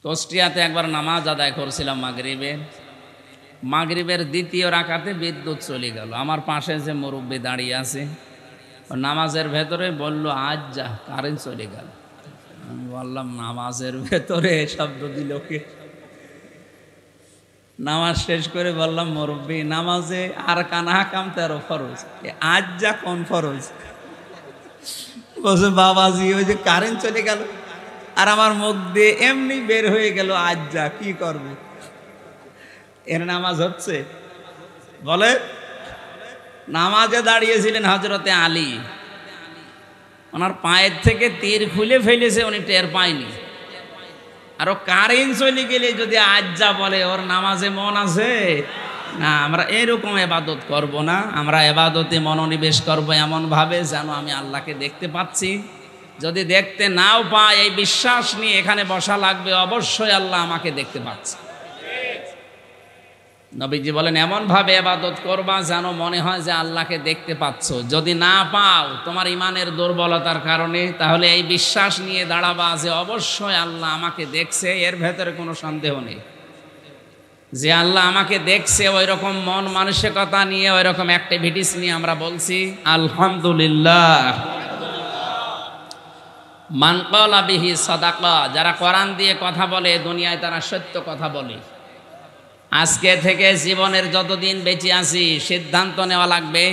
কুষ্টিয়াতে একবার নামাজ আদায় করছিলাম মাগরিবের দ্বিতীয় রাকাতে বিদ্যুৎ চলে গেল। আমার পাশে যে মুরব্বি দাঁড়িয়ে আছে নামাজের ভেতরে বলল, আজ যা কারেন্ট চলে গেল। আমি বললাম, নামাজের ভেতরে শব্দ দিল কে? নামাজ শেষ করে বললাম, মুরব্বি নামাজে আর কানা হাকাম 13 ফরজ, আজ যা কোন ফরজ? বলছে, বাবাজি ওই যে কারেন্ট চলে গেল আর আমার মুখ দিয়ে এমনি বের হয়ে গেল আজ যা, কি করবে? এর নামাজ হচ্ছে? বলে, নামাজে দাঁড়িয়েছিলেন হযরতে আলী, ওনার পায়ের থেকে তীর খুলে ফেলেছে, উনি টের পায়নি। আর ও কারেন্ট চলে গেলে যদি আজ যা বলে, ওর নামাজে মন আছে? না, আমরা এরকম ইবাদত করব না। আমরা ইবাদতে মনোনিবেশ করব এমন ভাবে যেন আমি আল্লাহকে দেখতে পাচ্ছি। যদি দেখতে নাও পাই, এই বিশ্বাস নিয়ে এখানে বসা লাগবে, অবশ্যই আল্লাহ আমাকে দেখতে পাচ্ছে। নবীজি বলেন, এমন ভাবে ইবাদত করবা যেন মনে হয় যে আল্লাহকে দেখতে পাচ্ছ। যদি না পাও তোমার ইমানের দুর্বলতার কারণে, তাহলে এই বিশ্বাস নিয়ে দাঁড়াবা যে অবশ্যই আল্লাহ আমাকে দেখছে, এর ভেতরে কোনো সন্দেহ নেই যে আল্লাহ আমাকে দেখছে। ওই রকম মন মানসিকতা নিয়ে, ওই রকম অ্যাক্টিভিটিস নিয়ে আমরা বলছি আলহামদুলিল্লাহ। মান ক্বালা বিহি সাদাকা, যারা কোরআন দিয়ে কথা বলে দুনিয়ায় তারা সত্য কথা বলে। আজকে থেকে জীবনের যতদিন বেঁচে আছি সিদ্ধান্ত নেওয়া লাগবে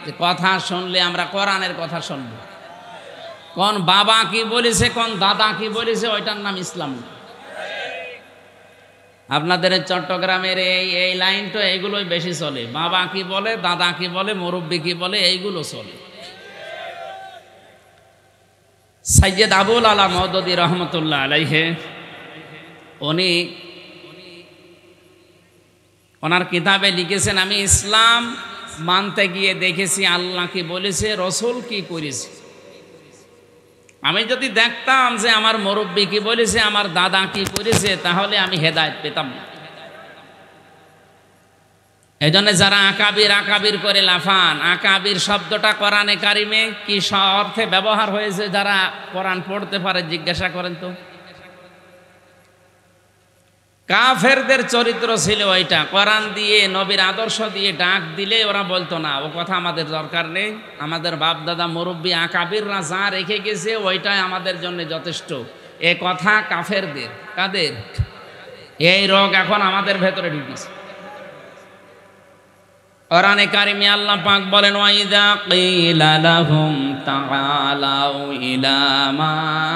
যে কথা শুনলে আমরা কোরআনের কথা শুনব। কোন বাবা কি বলেছে, কোন দাদা কি বলেছে, ওইটার নাম ইসলাম। আপনাদের চট্টগ্রামের এই লাইনটা এইগুলোই বেশি চলে। বাবা কি বলে, দাদা কি বলে, মুরব্বি কি বলে, এইগুলো চলে। সৈয়দ আবুল আলা মওদুদী রহমতুল্লাহ আলাইহি, উনি ওনার কিতাবে লিখেছেন, আমি ইসলাম মানতে গিয়ে দেখেছি আল্লাহ কি বলেছে, রসুল কি করেছে। আমি যদি দেখতাম যে আমার মুরব্বি কি বলেছে, আমার দাদা কি করেছে, তাহলে আমি হেদায়েত পেতাম না। এই জন্য যারা আকাবির করে লাফান, আকাবির শব্দটা কোরআনে কারিমে কি অর্থে ব্যবহার হয়েছে, যারা কোরআন পড়তে পারে জিজ্ঞাসা করেন তো। কাফেরদের চরিত্র ছিল ওইটা। কোরআন দিয়ে, নবীর আদর্শ দিয়ে ডাক দিলে ওরা বলতো না, ও কথা আমাদের দরকার নেই, আমাদের বাপ দাদা মুরব্বী আকাবিররা যা রেখে গেছে ওইটাই আমাদের জন্য যথেষ্ট। এ কথা কাফেরদের। কাদের? এই রোগ এখন আমাদের ভেতরে ঢুকেছে। কোরআনে কারিমে আল্লাহ পাক বলেন, ওয়াইদা কিলা লাহুম তাআলাউ ইলা মা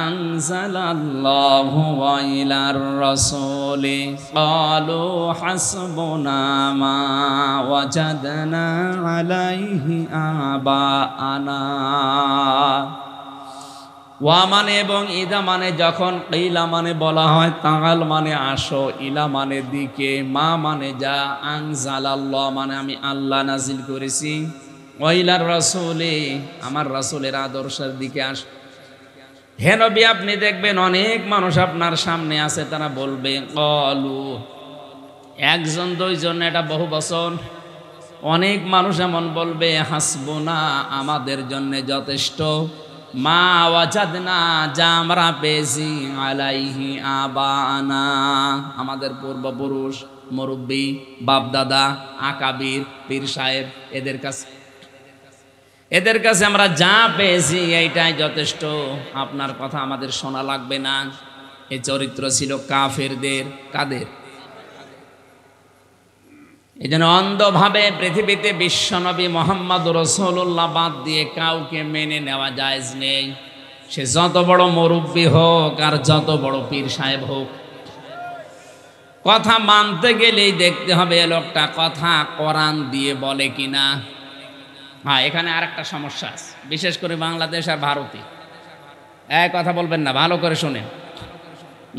আনজালাল্লাহু ওয়া ইলার রাসূলি ক্বালু হাসবুনা মা ওয়াজাদনা আলাইহি আবাআনা। ওয়া মানে এবং ইদা মানে যখন, কিলা মানে বলা হয়, তাআল মানে আসো, ইলা মানে দিকে, মা মানে যা, আনজালাল্লাহ মানে আমি আল্লাহ নাজিল করেছি, ওয়া ইলার রাসূলি আমার রাসূলের আদর্শের দিকে আস। হে নবী, আপনি দেখবেন অনেক মানুষ আপনার সামনে আছে, তারা বলবে ক্বালু, একজন দুইজন, এটা বহু বচন। অনেক মানুষ এমন বলবে, হাসবুনা আমাদের জন্য যথেষ্ট, মা ওয়াজাদনা যা আমরা পেয়েছি, আলাইহি আবানা আমাদের পূর্বপুরুষ, মুরব্বী, বাপদাদা, আকাবির, পীর সাহেব, এদের কাছে আমরা যা পেয়েছি এইটাই যথেষ্ট, আপনার কথা আমাদের শোনা লাগবে না। এই চরিত্র ছিল কাফেরদের। কাদের? এই জন্য অন্ধভাবে পৃথিবীতে বিশ্বনবী মোহাম্মদ রাসূলুল্লাহ বাদ দিয়ে কাউকে মেনে নেওয়া জায়েজ নেই। সে যত বড় মুরব্বী হোক আর যত বড় পীর সাহেব হোক, কথা মানতে গেলেই দেখতে হবে এ লোকটা কথা কোরআন দিয়ে বলে কিনা। হ্যাঁ, এখানে আর একটা সমস্যা আছে, বিশেষ করে বাংলাদেশ আর ভারতে। এক কথা বলবেন না, ভালো করে শুনেন।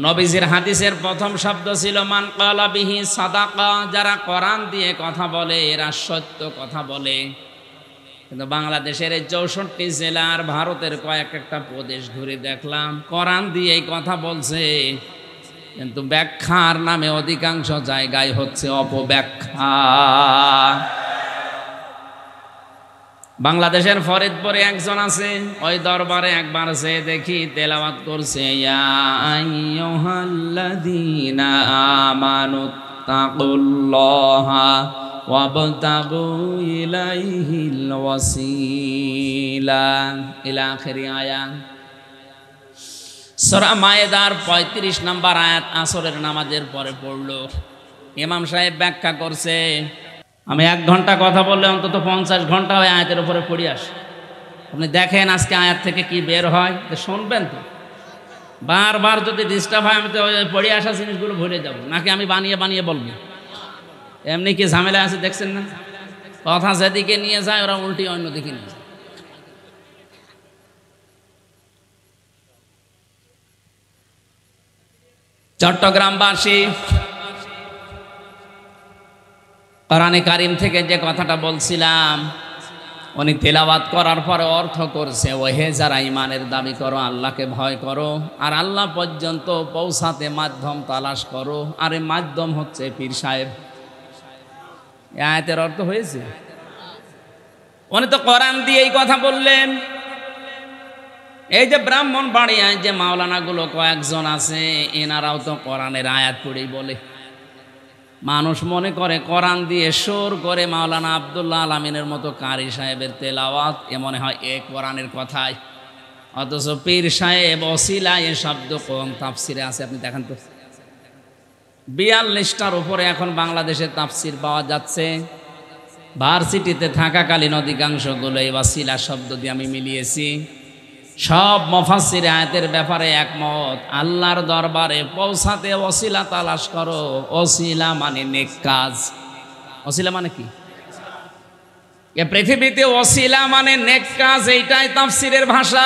নবীজির হাদিসের প্রথম শব্দ ছিল মান ক্বালা বিহি সাদাকা, যারা কোরআন দিয়ে কথা বলে এরা সত্য কথা বলে। কিন্তু বাংলাদেশের এই 64 জেলার, ভারতের কয়েক একটা প্রদেশ ঘুরে দেখলাম কোরআন দিয়ে কথা বলছে, কিন্তু ব্যাখ্যার নামে অধিকাংশ জায়গায় হচ্ছে অপব্যাখ্যা। বাংলাদেশের ফরিদপুরে একজন আছে, ওই দরবারে একবার সে দেখি তেলাওয়াত করছে, ইয়া আইয়ুহাল্লাযীনা আমানুত্তাকুল্লাহা ওয়াবতাগু ইলাইহিল ওয়াসিলা ইলা আখিরি আয়াত। সূরা মায়েদার ৩৫ নম্বর আয়াত আসরের নামাজের পরে পড়লো। ইমাম সাহেব ব্যাখ্যা করছে, আমি 1 ঘন্টা কথা বললে অন্তত 50 ঘন্টা ওই আয়াতের উপরে পড়ে আসে। আপনি দেখেন আজকে আয়াত থেকে কি বের হয়, শুনবেন তো। বারবার যদি ডিস্টার্ব হয় আমি তো পড়ে আসা জিনিসগুলো ভুলে যাব, নাকি আমি বানিয়ে বানিয়ে বলবো? এমনি কি ঝামেলা আছে দেখছেন না? কথা যেদিকে নিয়ে যায় ওরা উল্টি অন্যদিকে নিয়ে যায়। চট্টগ্রামবাসী কোরআনে কারিম থেকে যে কথাটা বলছিলাম, উনি তেলাওয়াত করার পরে অর্থ করছে, ওহে যারা ইমানের দাবি করো, আল্লাহকে ভয় করো, আর আল্লাহ পর্যন্ত পৌঁছাতে মাধ্যম তালাশ করো, আর এই মাধ্যম হচ্ছে পীর সাহেব। এই আয়াতের অর্থ হয়েছে, উনি তো কোরআন দিয়ে এই কথা বললেন। এই যে ব্রাহ্মণবাড়িয়ায় যে মাওলানাগুলো কয়েকজন আছে, এনারাও তো কোরআনের আয়াত পড়েই বলে। মানুষ মনে করে কোরআন দিয়ে সুর করে মাওলানা আব্দুল্লাহ আলামিনের মতো কারি সাহেবের তেলাওয়াত, এ মনে হয় এ কোরআনের কথাই। অথচ পীর সাহেব ওসিলা এ শব্দ কোন তাফসিরে আছে আপনি দেখেন তো। 42টার উপরে এখন বাংলাদেশে তাফসির পাওয়া যাচ্ছে। ভার্সিটিতে থাকাকালীন অধিকাংশগুলো এই ওসিলা শব্দ দিয়ে আমি মিলিয়েছি। সব মুফাসসির আয়াতের ব্যাপারে একমত, আল্লাহর দরবারে পৌঁছাতে ওসিলা তালাশ করো। ওসিলা মানে নেক কাজ। ওসিলা মানে কি? এ পৃথিবীতে ওসিলা মানে নেক কাজ, এইটাই তাফসিরের ভাষা।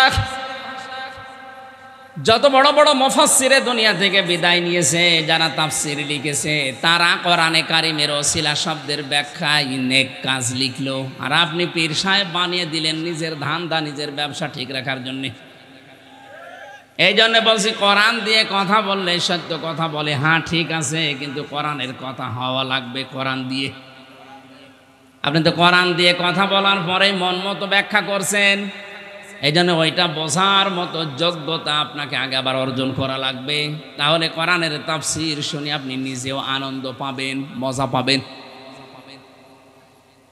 যত বড় বড় মুফাসসিরে দুনিয়া থেকে বিদায় নিয়েছে, যারা তাফসির লিখেছে, তারা কোরআনে কারিমের ওসিলা শব্দের ব্যাখ্যায় নেক কাজ লিখলো, আর আপনি পীর সাহেব বানিয়ে দিলেন নিজের ধান্দা, নিজের ব্যবসা ঠিক রাখার জন্যে। এই জন্য বলছি, কোরআন দিয়ে কথা বললে সত্য কথা বলে, হ্যাঁ ঠিক আছে, কিন্তু কোরআনের কথা হওয়া লাগবে কোরআন দিয়ে। আপনি তো কোরআন দিয়ে কথা বলার পরে মন মতো ব্যাখ্যা করছেন। এই জন্য ওইটা বোঝার মতো যোগ্যতা আপনাকে আগে আবার অর্জন করা লাগবে। তাহলে কোরআনের তাফসীর শুনে আপনি নিজেও আনন্দ পাবেন, মজা পাবেন।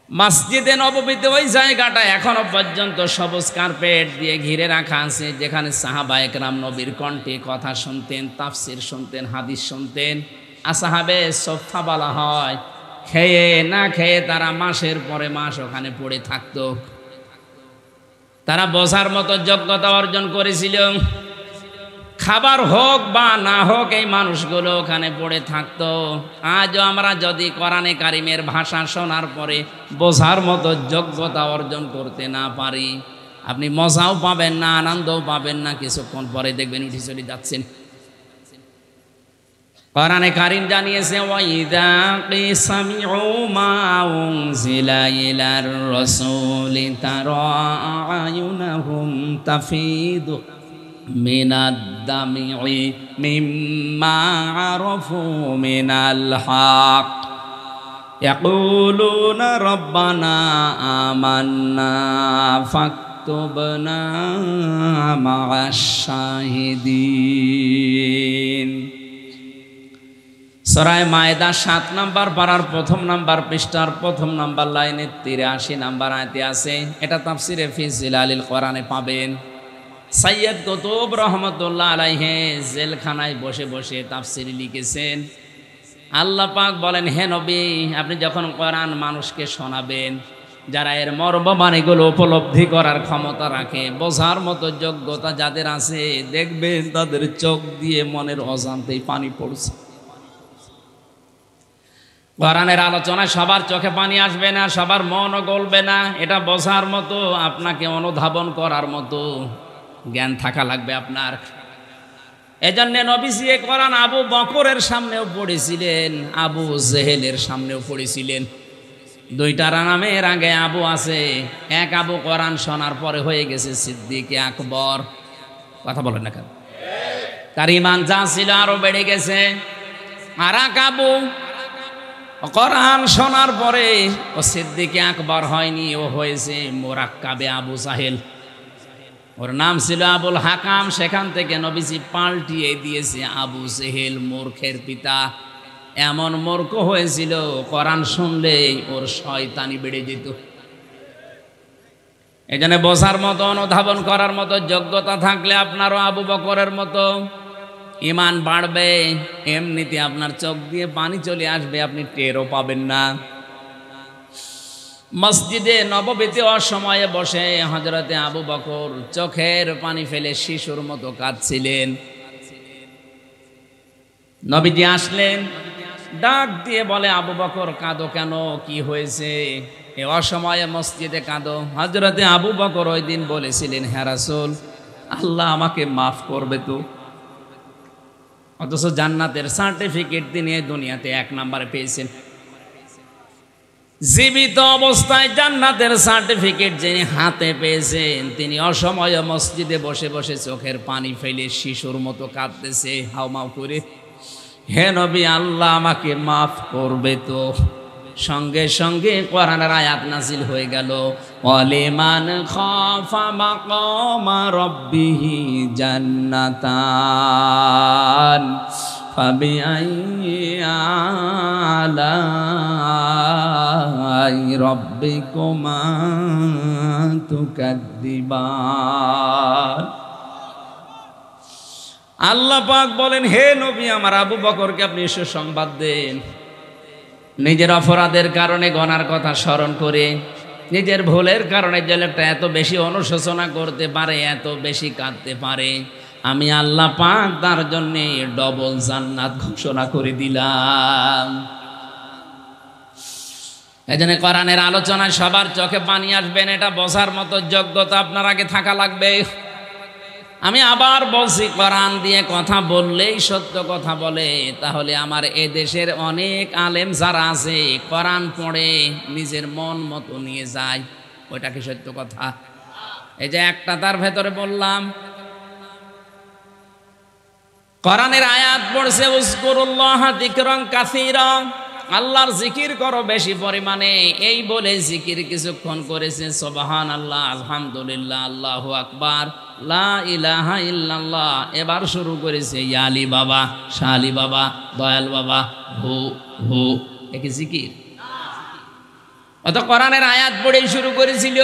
মসজিদে নববীতে ওই জায়গাটা এখনো পর্যন্ত সবুজ কার্পেট দিয়ে ঘিরে রাখা আছে, যেখানে সাহাবায়ে কেরাম নবীর কণ্ঠে কথা শুনতেন, তাফসীর শুনতেন, হাদিস শুনতেন। আসহাবে সুফফা বলা হয়, খেয়ে না খেয়ে তারা মাসের পরে মাস ওখানে পড়ে থাকতো। তারা বোঝার মতো যোগ্যতা অর্জন করেছিল। খাবার হোক বা না হোক, এই মানুষগুলো ওখানে পড়ে থাকতো। আজও আমরা যদি কোরআনে কারিমের ভাষা শোনার পরে বোঝার মতো যোগ্যতা অর্জন করতে না পারি, আপনি মজাও পাবেন না, আনন্দও পাবেন না। কিছুক্ষণ পরে দেখবেন উঠে চলে যাচ্ছেন। কোরআনে কারিম জানিয়েছে, ওয়াইদা কিসামিউ মা উনজিলা ইলার রাসূলি তারা আয়ুনাহুম তাফিদু মিনাদ দামি'i মিম্মা আরাফু মিনাল হক ইয়াকুলুনা রাব্বানা আমান্না ফাকতুবনা মা'আশ শাহিদিন। সূরা মায়েদা 7 নম্বর পারার 1 নম্বর পৃষ্ঠার 1 নম্বর লাইনে 83 নম্বর আয়াতে আছে। এটা তাফসিরে ফি জিলালিল কোরআনে পাবেন। সৈয়দ কুতুব রহমতুল্লাহ আলাইহি জেলখানায় বসে বসে তাফসির লিখেছেন। আল্লাহ পাক বলেন, হে নবী, আপনি যখন কোরআন মানুষকে শোনাবেন, যারা এর মর্মবাণীগুলো উপলব্ধি করার ক্ষমতা রাখে, বোঝার মতো যোগ্যতা যাদের আছে, দেখবেন তাদের চোখ দিয়ে মনের অজান্তেই পানি পড়ছে। কোরআনের আলোচনায় সবার চোখে পানি আসবে না, সবার মনও গলবে না। এটা বোঝার মতো, আপনাকে অনুধাবন করার মতো জ্ঞান থাকা লাগবে আপনার। এজন্য নবীজি কোরআন আবু বকরের সামনেও পড়েছিলেন, আবু জেহেলের সামনেও পড়েছিলেন। দুইটা নামের আগে আবু আছে। এক আবু কোরআন শোনার পরে হয়ে গেছে সিদ্দিক আকবর। কথা বলেন না কেন? তার ঈমান যা ছিল আরো বেড়ে গেছে। আর এক আবু কোরআন শোনার পরে ও সিদ্দিকে আকবর হয়নি, ও হয়েছে মোরাক্কাবে আবু সাহেল। ওর নাম ছিল আবুল হাকাম, সেখান থেকে নবীজি পাল্টিয়ে দিয়েছে আবু সেহেল, মূর্খের পিতা। এমন মূর্খ হয়েছিল, কোরআন শুনলেই ওর শয়তানি বেড়ে যেত। এই জন্য বোঝার মতো, অনুধাবন করার মতো যোগ্যতা থাকলে আপনারও আবু বকরের মতো ঈমান বাড়বে। এমনিতে আপনার চোখ দিয়ে পানি চলে আসবে, আপনি টেরও পাবেন না। মসজিদে নববীতে অসময়ে বসে হযরতে আবু বকর চোখের পানি ফেলে শিশুর মতো কাঁদছিলেন। নবীজি আসলেন, ডাক দিয়ে বলে, আবু বকর কাঁদো কেন, কি হয়েছে? এ অসময়ে মসজিদে কাঁদো। হযরতে আবু বকর ওই দিন বলেছিলেন, হে রাসূল, আল্লাহ আমাকে মাফ করবে তো? অথচ জান্নাতের সার্টিফিকেট তিনি এই দুনিয়াতে 1 নম্বরে পেয়েছেন। জীবিত অবস্থায় জান্নাতের সার্টিফিকেট যিনি হাতে পেয়েছেন, তিনি অসময়ে মসজিদে বসে বসে চোখের পানি ফেলে শিশুর মতো কাঁদতেছে হাউমাউ করে। হে নবী, আল্লাহ আমাকে মাফ করবে তো? সঙ্গে সঙ্গে কোরআনের আয়াত নাজিল হয়ে গেল, ওয়ালিমান খাফা মাকামা রাব্বিহি জান্নাতান ফাবিআইয়ি আলাই রাব্বিকুমা তুকাদ্দিবান। আল্লাহ পাক বলেন, হে নবী, আমার আবু বকরকে আপনি সুসংবাদ দেন। নিজের অপরাধের কারণে গনার কথা স্মরণ করে, নিজের ভুলের কারণে যে লোকটা এত বেশি অনুশোচনা করতে পারে, এত বেশি কাঁদতে পারে, আমি আল্লাহ পাক তার জন্য ডবল জান্নাত ঘোষণা করে দিলাম। এজন্য কোরআনের আলোচনায় সবার চোখে পানি আসবেন, এটা বোঝার মতো যোগ্যতা আপনার আগে থাকা লাগবে। আমি আবার বলছি, কোরআন দিয়ে কথা বললেই সত্য কথা বলে। তাহলে আমার এ দেশের অনেক আলেম যারা আছে, কোরআন পড়ে নিজের মন মতো নিয়ে যায়, ওইটা কি সত্য কথা? এই যে একটা তার ভেতরে বললাম, কোরআনের আয়াত পড়ছে, উযকুরুল্লাহ যিকরান কাসীরা, আল্লাহর জিকির করো বেশি পরিমাণে। এই বলে জিকির কিছুক্ষণ করেছে, সুবহানাল্লাহ, আলহামদুলিল্লাহ, আল্লাহু আকবার, লা ইলাহা ইল্লাল্লাহ। এবার শুরু করেছে ইয়া আলী বাবা, শাহ আলী বাবা, দয়াল বাবা, হু হু। একে জিকির? অত কোরআনের আয়াত পড়েই শুরু করেছিল।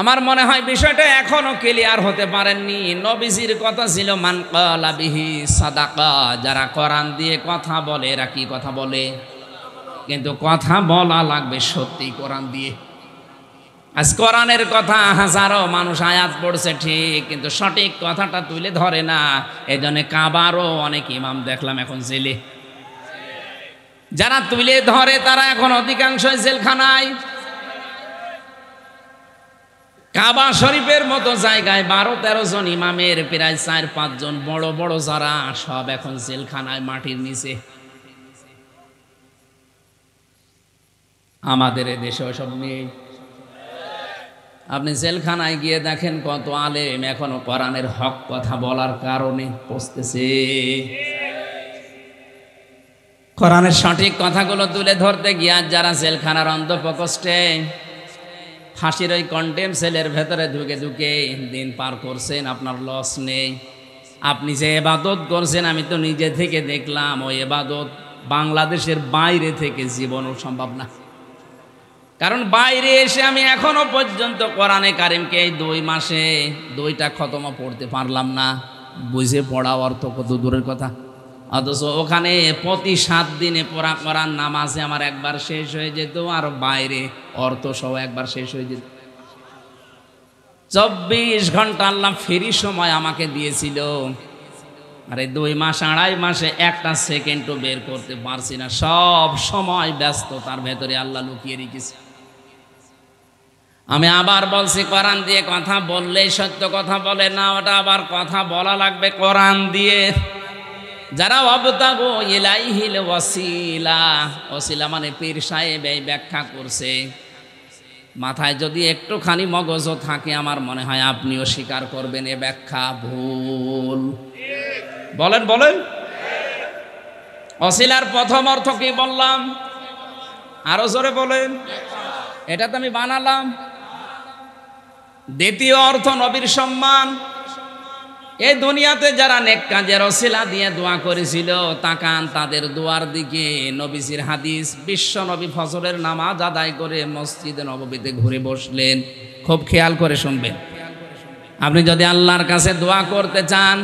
আমার মনে হয় বিষয়টা এখনো ক্লিয়ার হতে পারেননি। নবীজির কথা ছিল মান ক্বালা বিহি সাদাকা, যারা কোরআন দিয়ে কথা বলে এরা কি কথা বলে? কিন্তু কথা বলা লাগবে সত্যি কোরআন দিয়ে। আজ কোরআনের কথা হাজারো মানুষ আয়াত পড়ছে ঠিক, কিন্তু সঠিক কথাটা তুলে ধরে না। এজন্য কাবারও অনেক ইমাম দেখলাম এখন জেলে। যারা তুলে ধরে তারা এখন অধিকাংশই জেলখানায়। কাবা শরীফের মতো জায়গায় 12-13 জন ইমামের প্রায় 4-5 জন বড় বড় যারা, সব এখন জেলখানায় মাটির নিচে। আমাদের দেশে সব নেই। আপনি জেলখানায় গিয়ে দেখেন কত আলেম এখনো কোরআনের হক কথা বলার কারণে পচতেছে। কোরআনের সঠিক কথাগুলো তুলে ধরতে গিয়ে যারা জেলখানার অন্ধপ্রকোষ্ঠে ফাঁসির ওই কন্টেম সেলের ভেতরে ঢুকে ঢুকে দিন পার করছেন, আপনার লস নেই। আপনি যে ইবাদত করছেন, আমি তো নিজে থেকে দেখলাম, ওই ইবাদত বাংলাদেশের বাইরে থেকে জীবনও সম্ভব না। কারণ বাইরে এসে আমি এখনো পর্যন্ত কোরআনে কারিমকে এই 2 মাসে 2টা খতমা পড়তে পারলাম না। বুঝে পড়া অর্থ কত দূরের কথা। অথচ ওখানে প্রতি 7 দিনে পড়া কোরআন নামাজে আমার একবার শেষ হয়ে যেত, আর বাইরে অর্থ সহ একবার শেষ হয়ে যেত। 24 ঘন্টা আল্লাহ ফ্রি সময় আমাকে দিয়েছিল, আর এই 2 মাস 2.5 মাসে একটা সেকেন্ডও বের করতে পারছি না। সব সময় ব্যস্ত, তার ভেতরে আল্লাহ লুকিয়ে রেখেছে। আমি আবার বলছি, কোরআন দিয়ে কথা বললেই সত্য কথা বলে না, ওটা আবার কথা বলা লাগবে কোরআন দিয়ে। যারা ওয়াবতাগু ইলাইহিল ওয়াসিলা, ওসিলা মানে পীর সাহেব এই ব্যাখ্যা করছে। মাথায় যদি একটুখানি মগজও থাকে, আমার মনে হয় আপনিও স্বীকার করবেন এ ব্যাখ্যা ভুল। বলেন বলেন। অসিলার প্রথম অর্থ কি বললাম? আরো জোরে বলেন। এটা তো আমি বানালাম। দ্বিতীয় অর্থ নবীর সম্মান। এই দুনিয়াতে যারা নেক কাজের ওসিলা দিয়ে দোয়া করেছিল, তাকান তাদের দোয়ার দিকে। নবীজির হাদিস, বিশ্ব নবী ফজরের নামাজ আদায় করে মসজিদে নববীতে ঘুরে বসলেন। খুব খেয়াল করে শুনবেন। আপনি যদি আল্লাহর কাছে দোয়া করতে চান,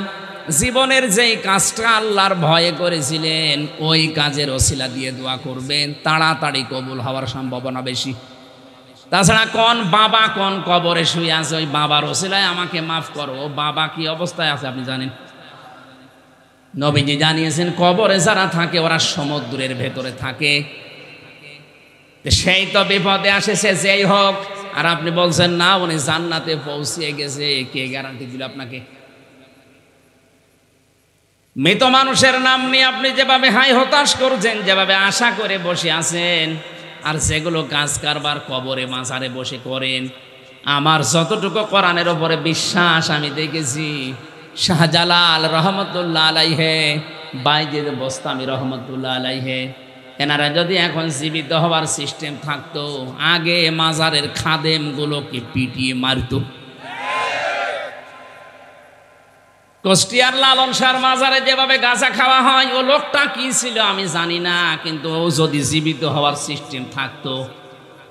জীবনের যেই কাজটা আল্লাহর ভয়ে করেছিলেন ওই কাজের ওসিলা দিয়ে দোয়া করবেন, তাড়াতাড়ি কবুল হওয়ার সম্ভাবনা বেশি। তাছাড়া কোন বাবা কোন কবরে শুয়ে আছে, ওই বাবার ওসিলায় আমাকে মাফ করো, ও বাবা কি অবস্থায় আছে আপনি জানেন? নবীজি জানিয়েছেন কবরে যারা থাকে ওরা সমুদ্রের ভেতরে থাকে। সেই তো বিপদে আসেছে যেই হোক, আর আপনি বলছেন না উনি জান্নাতে পৌঁছে গেছে। কে গ্যারান্টি দিল আপনাকে? মৃত মানুষের নাম নিয়ে আপনি যেভাবে হাই হতাশ করছেন, যেভাবে আশা করে বসে আছেন, আর যেগুলো কাজ কারবার কবরে মাজারে বসে করেন, আমার যতটুকু কোরআনের ওপরে বিশ্বাস আমি দেখেছি, শাহজালাল রহমতুল্লাহ আলাইহে, বাইজিদ বোস্তামি রহমতুল্লাহ আলাইহে, এনারা যদি এখন জীবিত হওয়ার সিস্টেম থাকতো, আগে মাজারের খাদেমগুলোকে পিটিয়ে মারত। কুষ্টিয়ার লালন শাহর মাজারে যেভাবে গাঁজা খাওয়া হয়, ও লোকটা কি ছিল আমি জানি না, কিন্তু ও যদি জীবিত হওয়ার সিস্টেম থাকতো,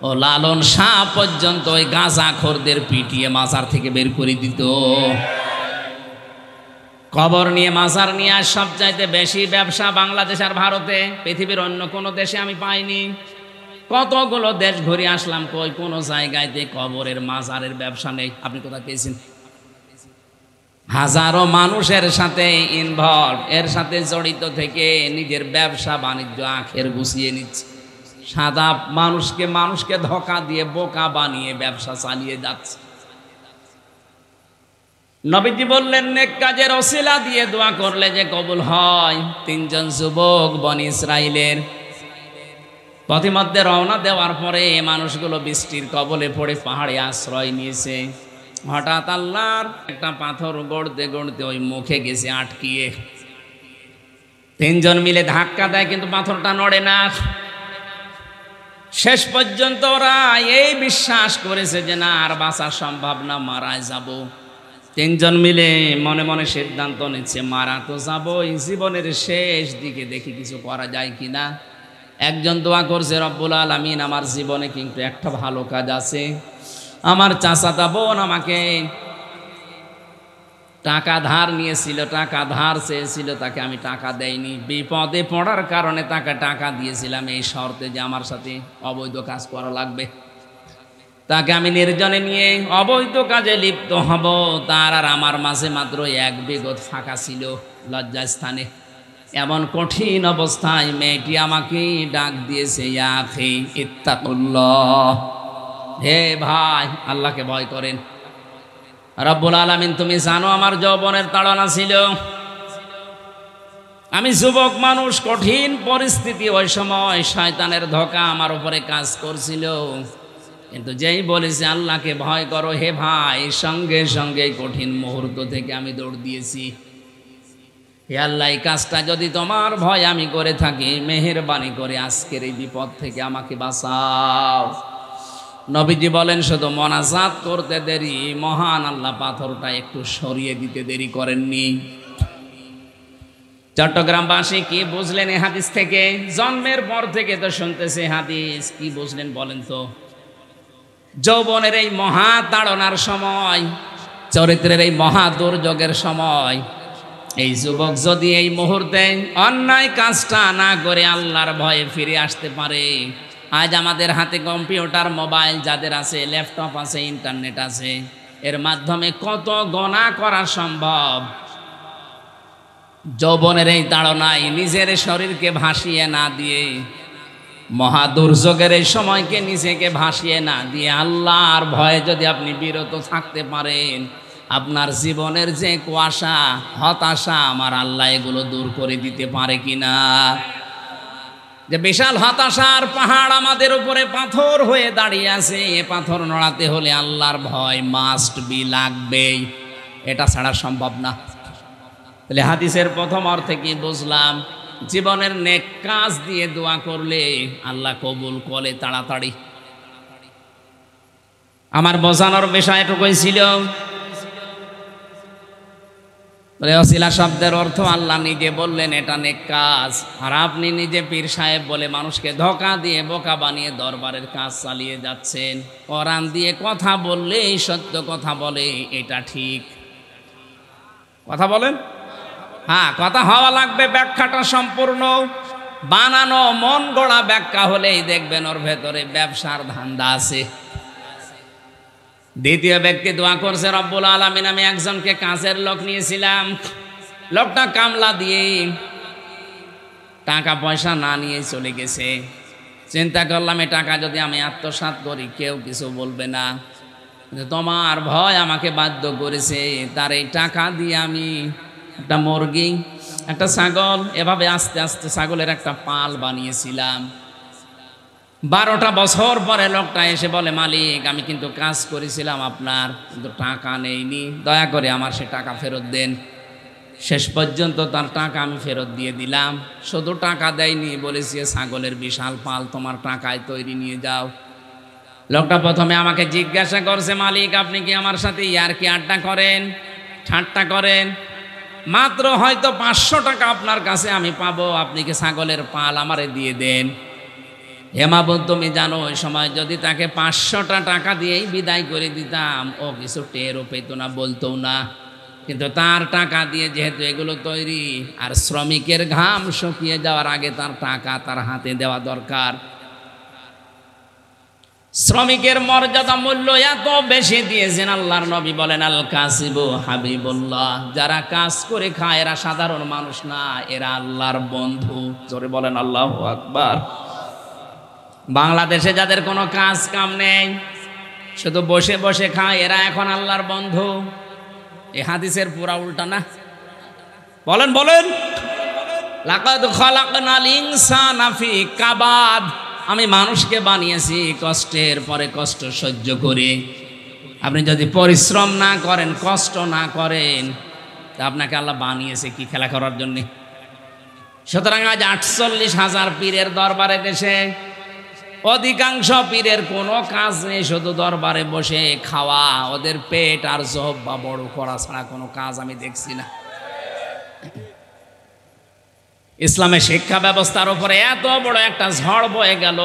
ও লালন শাহ পর্যন্ত ওই গাঁজাখোরদের পিটিয়ে মাজার থেকে বের করে দিত। কবর নিয়ে মাজার নিয়ে আর সবচাইতে বেশি ব্যবসা বাংলাদেশ আর ভারতে, পৃথিবীর অন্য কোনো দেশে আমি পাইনি। কতগুলো দেশ ঘুরে আসলাম, কই কোনো জায়গায় কবরের মাজারের ব্যবসা নেই। আপনি কোথায় পেয়েছেন? হাজারো মানুষের সাথে ইনভলভ, এর সাথে জড়িত থেকে নিজের ব্যবসা বাণিজ্য আখের গুছিয়ে নিচ্ছে। সাদা মানুষকে ধোঁকা দিয়ে বোকা বানিয়ে ব্যবসা চালিয়ে যাচ্ছে। নবীজি বললেন নেক কাজের ওসিলা দিয়ে দোয়া করলে যে কবুল হয়। তিনজন যুবক বনি ইসরাইলের পথিমধ্যে রওনা দেওয়ার পরে মানুষগুলো বৃষ্টির কবলে পড়ে পাহাড়ে আশ্রয় নিয়েছে। হঠাৎ আল্লাহর একটা পাথর গড়তে গড়তে ওই মুখে গেছে আটকিয়ে। তিনজন মিলে ধাক্কা দেয়, কিন্তু পাথরটা নড়ে না। শেষ পর্যন্ত ওরা এই বিশ্বাস করেছে যে না আর বাঁচা সম্ভব না, মারা যাব। তিনজন মিলে মনে মনে সিদ্ধান্ত নিচ্ছে মারা তো যাবো, এই জীবনের শেষ দিকে দেখি কিছু করা যায় কিনা। একজন দোয়া করছে, রব্বুল আলামিন আমার জীবনে কিন্তু একটা ভালো কাজ আছে। আমার চাচাতো বোন আমাকে টাকা ধার নিয়েছিল, টাকা ধার চেয়েছিল, তাকে আমি টাকা দেইনি। বিপদে পড়ার কারণে তাকে টাকা দিয়েছিলাম এই শর্তে যে আমার সাথে অবৈধ কাজ করা লাগবে। তাকে আমি নির্জনে নিয়ে অবৈধ কাজে লিপ্ত হব, তার আর আমার মাঝে মাত্র 1 বিঘত ফাঁকা ছিল লজ্জাস্থানে। এমন কঠিন অবস্থায় মেয়েটি আমাকে ডাক দিয়েছে, ইয়া আখি ইত্তাকুল্লাহ, হে ভাই আল্লাহকে ভয় করেন। রব্বুল আলামিন তুমি জানো আমার যৌবনের তাড়না ছিল, আমি যুবক মানুষ, কঠিন পরিস্থিতি, ওই সময় শয়তানের ধোঁকা আমার উপরে কাজ করছিল, কিন্তু যেই বলেছে আল্লাহকে ভয় করো হে ভাই, সঙ্গে সঙ্গে কঠিন মুহূর্ত থেকে আমি দৌড় দিয়েছি। হে আল্লাহ, এই কাজটা যদি তোমার ভয় আমি করে থাকি, মেহেরবানি করে আজকের এই বিপদ থেকে আমাকে বাঁচাও। নবীজি বলেন শুধু মোনাজাত করতে দেরি, মহান আল্লাহ পাথরটা একটু সরিয়ে দিতে দেরি করেননি। চট্টগ্রামবাসী কি বুঝলেন এই হাদিস থেকে? জন্মের পর থেকে তো শুনতেছে হাদিস, কি বুঝলেন বলেন তো? যৌবনের এই মহা তাড়নার সময়, চরিত্রের এই মহা দুর্যোগের সময়, এই যুবক যদি এই মুহূর্তে অন্যায় কাজটা না করে আল্লাহর ভয়ে ফিরে আসতে পারে, আজ আমাদের হাতে কম্পিউটার, মোবাইল যাদের আছে, ল্যাপটপ আছে, ইন্টারনেট আছে, এর মাধ্যমে কত গণা করা সম্ভব। যৌবনের এই তাড়নায় নিজের শরীরকে ভাসিয়ে না দিয়ে, মহা দুর্যোগের এই সময়কে নিজেকে ভাসিয়ে না দিয়ে আল্লাহর ভয়ে যদি আপনি বিরত থাকতে পারেন, আপনার জীবনের যে কুয়াশা, হতাশা, আমার আল্লাহ এগুলো দূর করে দিতে পারে কিনা। যে বিশাল হতাশার পাহাড় আমাদের উপরে পাথর হয়ে দাঁড়িয়ে আছে, এ পাথর নড়াতে হলে আল্লাহর ভয় মাস্ট বি, লাগবেই, এটা ছাড়া সম্ভব না। তাহলে হাদিসের প্রথম অর্থে কি বুঝলাম? জীবনের নেক কাজ দিয়ে দোয়া করলে আল্লাহ কবুল করে তাড়াতাড়ি। আমার বোঝানোর বিষয় এটুকুই ছিল। ওসিলা শব্দের অর্থ আল্লাহ নিজে বললেন এটা নেক কাজ, আর আপনি নিজে পীর সাহেব বলে মানুষকে ধোঁকা দিয়ে বোকা বানিয়ে দরবারের কাজ চালিয়ে যাচ্ছেন। কোরআন দিয়ে কথা বললেই সত্য কথা বলে, এটা ঠিক কথা বলেন। হ্যাঁ, কথা হওয়া লাগবে, ব্যাখ্যাটা সম্পূর্ণ। বানানো মন গড়া ব্যাখ্যা হলেই দেখবেন ওর ভেতরে ব্যবসার ধান্দা আছে। দ্বিতীয় ব্যক্তি দোয়া করছে, রব্বুল আলামিন আমি একজনকে কাজের লোক নিয়েছিলাম, লোকটা কামলা দিয়ে টাকা পয়সা না নিয়ে চলে গেছে। চিন্তা করলাম এই টাকা যদি আমি আত্মসাৎ করি কেউ কিছু বলবে না, তোমার ভয় আমাকে বাধ্য করেছে। তার এই টাকা দিয়ে আমি একটা মুরগি, একটা ছাগল, এভাবে আস্তে আস্তে ছাগলের একটা পাল বানিয়েছিলাম। 12টা বছর পরে লোকটা এসে বলে, মালিক আমি কিন্তু কাজ করেছিলাম আপনার, কিন্তু টাকা নেইনি, দয়া করে আমার সে টাকা ফেরত দেন। শেষ পর্যন্ত তার টাকা আমি ফেরত দিয়ে দিলাম। শুধু টাকা দেয়নি, বলেছি ছাগলের বিশাল পাল তোমার টাকায় তৈরি নিয়ে যাও। লোকটা প্রথমে আমাকে জিজ্ঞাসা করছে, মালিক আপনি কি আমার সাথে ইয়ারকি আড্ডা করেন, ঠাট্টা করেন? মাত্র হয়তো 500 টাকা আপনার কাছে আমি পাবো, আপনি কি ছাগলের পাল আমারে দিয়ে দেন। হেমাবত তুমি জানো ওই সময় যদি তাকে 500টা টাকা দিয়েই বিদায় করে দিতাম, ও কিছু টেরও পেত না, বলতো না। কিন্তু তার টাকা দিয়ে যেহেতু এগুলো তৈরি, আর শ্রমিকের ঘাম শুকিয়ে যাওয়ার আগে তার টাকা তার হাতে দেওয়া দরকার। শ্রমিকের মর্যাদা মূল্য এত বেশি দিয়েছেন আল্লাহর নবী বলেন, আল কাসিবু হাবিবুল্লাহ, যারা কাজ করে খায় এরা সাধারণ মানুষ না, এরা আল্লাহর বন্ধু। জোরে বলেন আল্লাহু আকবার। বাংলাদেশে যাদের কোনো কাজ কাম নেই, শুধু বসে বসে খায়, এরা এখন আল্লাহর বন্ধু। এই হাদিসের পুরা উল্টা না? বলেন বলেন। লাকাদ খালাকনাল ইনসানা ফি কাবাদ, আমি মানুষকে বানিয়েছি কষ্টের পরে কষ্ট সহ্য করে। আপনি যদি পরিশ্রম না করেন, কষ্ট না করেন, তা আপনাকে আল্লাহ বানিয়েছে কি খেলা করার জন্যে? সুতরাং আজ 48,000 পীরের দরবারে দেশে অধিকাংশ পীরের কোনো কাজ নেই, শুধু দরবারে বসে খাওয়া। ওদের পেট আর জব বা বড় করা ছাড়া কোনো কাজ আমি দেখছি না। ইসলামের শিক্ষা ব্যবস্থার উপরে এত বড় একটা ঝড় বয়ে গেল।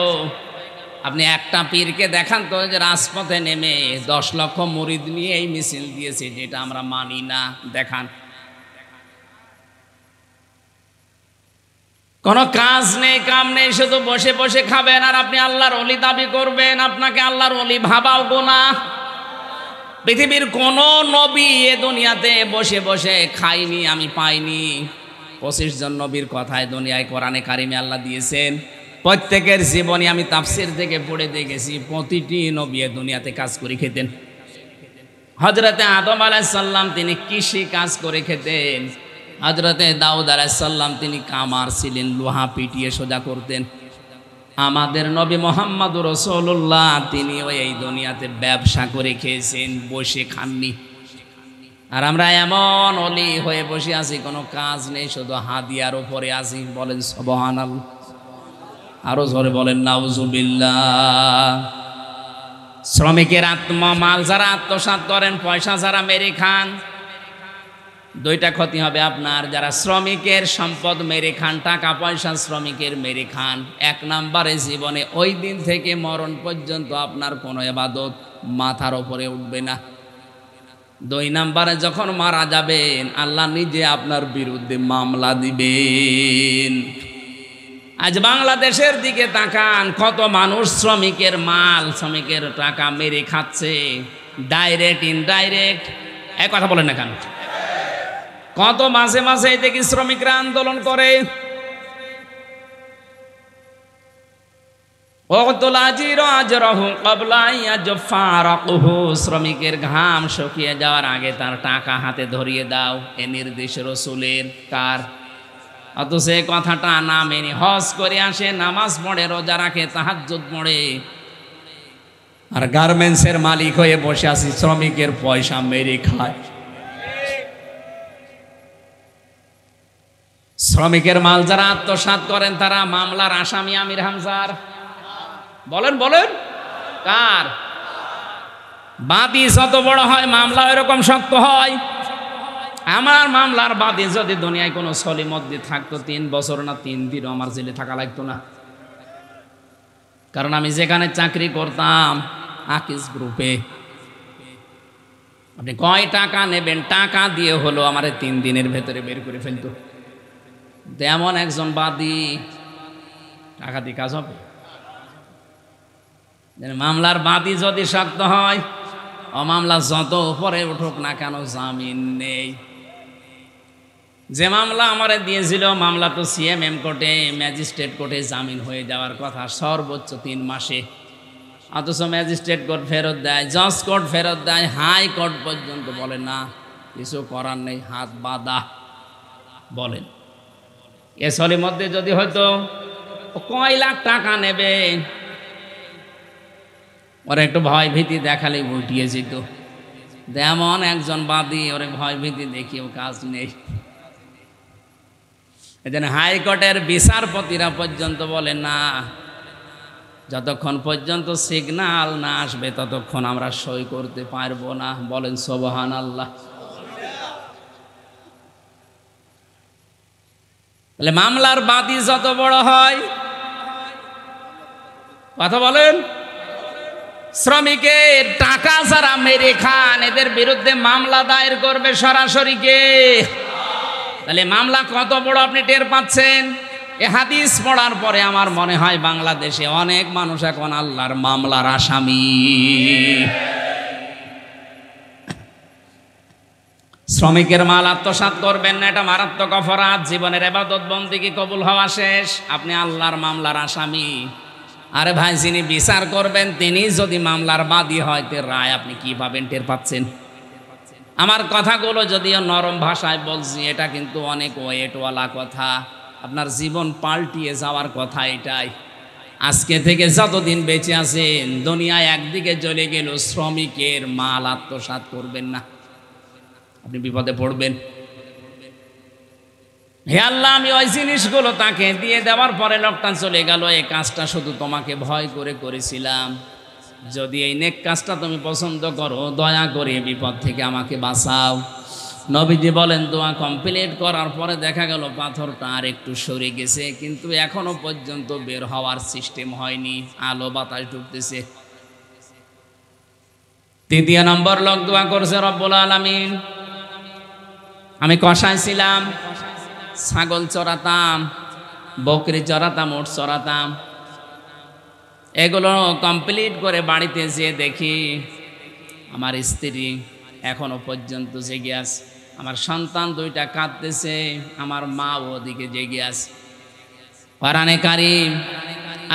আপনি একটা পীরকে দেখান তো যে রাজপথে নেমে 10 লক্ষ মুরিদ নিয়ে এই মিছিল দিয়েছে, যেটা আমরা মানি না, দেখান। কোনো কাজ নেই, কাম নেই, শুধু বসে বসে খাবেন আর আপনি আল্লাহর ওলি দাবি করবেন। আপনাকে আল্লাহর ওলি ভাবাও গুনাহ। পৃথিবীর কোন নবী এ দুনিয়াতে বসে বসে খাইনি, আমি পাইনি। 25 জন নবীর কথায় দুনিয়ায় কোরআনে কারিমে আল্লাহ দিয়েছেন। প্রত্যেকের জীবনী আমি তাফসির থেকে পড়ে দেখেছি, প্রতিটি নবী এ দুনিয়াতে কাজ করে খেতেন। হযরতে আদম আলাইহিস সালাম তিনি কৃষি কাজ করে খেতেন। হযরতে দাউদ আলাইহিস সালাম তিনি কামার ছিলেন, লোহা পিটিয়ে সোজা করতেন। আমাদের নবী মুহাম্মদুর রাসূলুল্লাহ তিনি এই দুনিয়াতে ব্যবসা করে খেয়েছেন, বসে খাননি। আর আমরা এমন অলি হয়ে বসে আছি, কোনো কাজ নেই, শুধু হাদিয়ার উপরে আছি। বলেন সুবহানাল্লাহ, আরো জোরে বলেন নাউজুবিল্লাহ। শ্রমিকের মাল যারা আত্মসাৎ করেন, পয়সা যারা মেরে খান, দুইটা ক্ষতি হবে আপনার। যারা শ্রমিকের সম্পদ মেরে খান, টাকা পয়সা শ্রমিকের মেরে খান, 1 নম্বরে জীবনে ওই দিন থেকে মরণ পর্যন্ত আপনার কোনো ইবাদত মাথার উপরে উঠবে না। 2 নম্বরে যখন মারা যাবেন, আল্লাহ নিজে আপনার বিরুদ্ধে মামলা দিবেন। আজ বাংলাদেশের দিকে তাকান, কত মানুষ শ্রমিকের মাল, শ্রমিকের টাকা মেরে খাচ্ছে, ডাইরেক্ট ইনডাইরেক্ট। এক কথা বলেন না কেন? কত মাঝে মাঝে দেখি শ্রমিকরা আন্দোলন করে, শ্রমিকের ঘাম শুকিয়ে যাওয়ার আগে তার টাকা হাতে ধরিয়ে দাও, এ নির্দেশ রাসূলের। কার? অথচ এই কথাটা না মেনে হজ করে আসে, নামাজ পড়ে, রোজা রাখে, তাহাজ্জুদ পড়ে, আর গার্মেন্টসের মালিক হয়ে বসে আছি, শ্রমিকের পয়সা মেরে খায়। শ্রমিকের মাল যারা আত্মসাৎ করেন তারা মামলার আসামি আমির হামজার। বলেন বলেন কার? বাদী যত বড় হয় মামলা এরকম শক্ত হয়। আমার মামলার বাদী যদি দুনিয়ায় কোনো সলিমদ্দি থাকতো 3 বছর না 3 দিনও আমার জেলে থাকা লাগতো না। কারণ আমি যেখানে চাকরি করতাম আকিস গ্রুপে, আপনি কয় টাকা নেবেন টাকা দিয়ে হলো আমার 3 দিনের ভেতরে বের করে ফেলতো। তেমন একজন বাদী টাকা দিয়ে কাজ হবে? মামলার বাদী যদি শক্ত হয়, ও মামলা যত উপরে উঠুক না কেন জামিন নেই। যে মামলা আমারে দিয়েছিল মামলা তো সিএমএম কোর্টে, ম্যাজিস্ট্রেট কোর্টে জামিন হয়ে যাওয়ার কথা সর্বোচ্চ 3 মাসে, অথচ ম্যাজিস্ট্রেট কোর্ট ফেরত দেয়, জজ কোর্ট ফেরত দেয়, হাই কোর্ট পর্যন্ত বলে না কিছু করার নেই, হাত বাঁধা। বলেন এ সলির মধ্যে যদি হয়তো কয় লাখ টাকা নেবে, ওরা একটু ভয় ভীতি দেখালেই উঠিয়ে যেত। এমন একজন বাদী ওরে ভয় ভীতি দেখিয়েও কাজ নেই। এজন্য হাইকোর্টের বিচারপতিরা পর্যন্ত বলে না, যতক্ষণ পর্যন্ত সিগন্যাল না আসবে ততক্ষণ আমরা সই করতে পারবো না। বলেন সুবহানাল্লাহ। তাহলে মামলার বাদী যত বড় হয়, কথা বলেন, শ্রমিকের টাকা যারা মেরে খান এদের বিরুদ্ধে মামলা দায়ের করবে সরাসরি কে? তাহলে মামলা কত বড় আপনি টের পাচ্ছেন। এ হাদিস পড়ার পরে আমার মনে হয় বাংলাদেশে অনেক মানুষ এখন আল্লাহর মামলার আসামি। শ্রমিকের মাল আত্মসাৎ করবেন না, এটা মারাত্মক অপরাধ। জীবনের ইবাদত বন্দেগী কবুল হওয়া শেষ, আপনি আল্লাহর মামলার আসামি। আরে ভাই, যিনি বিচার করবেন তিনি যদি মামলার বাদী হয়, তে রায় আপনি কি পাবেন টের পাচ্ছেন? আমার কথাগুলো যদিও নরম ভাষায় বলছি, এটা কিন্তু অনেক ওয়েটওয়ালা কথা, আপনার জীবন পাল্টিয়ে যাওয়ার কথা এটাই। আজকে থেকে যতদিন বেঁচে আছেন দুনিয়ায় একদিকে চলে গেল, শ্রমিকের মাল আত্মসাৎ করবেন না, আপনি বিপদে পড়বেন। হে আল্লাহ, আমি ওই জিনিসগুলো তাকে দিয়ে দেওয়ার পরে লোকটা চলে গেল, এই কাজটা শুধু তোমাকে ভয় করে করেছিলাম, যদি এই নেক কাজটা তুমি পছন্দ করো দয়া করে বিপদ থেকে আমাকে বাঁচাও। নবীজি বলেন দোয়া কমপ্লিট করার পরে দেখা গেল পাথরটা আর একটু সরে গেছে, কিন্তু এখনো পর্যন্ত বের হওয়ার সিস্টেম হয়নি, আলো বাতাস ঢুকতেছে। 3 নম্বর লোক দোয়া করছে, রব্বুল আলামিন, আমি কসাই ছিলাম, ছাগল চড়াতাম, বকরি চড়াতাম, উট চড়াতাম, এগুলো কমপ্লিট করে বাড়িতে যেয়ে দেখি আমার স্ত্রী এখনো পর্যন্ত জেগে আছে, আমার সন্তান 2টা কাঁদতেছে, আমার মা ওদিকে জেগে আছে। কোরআনে কারীম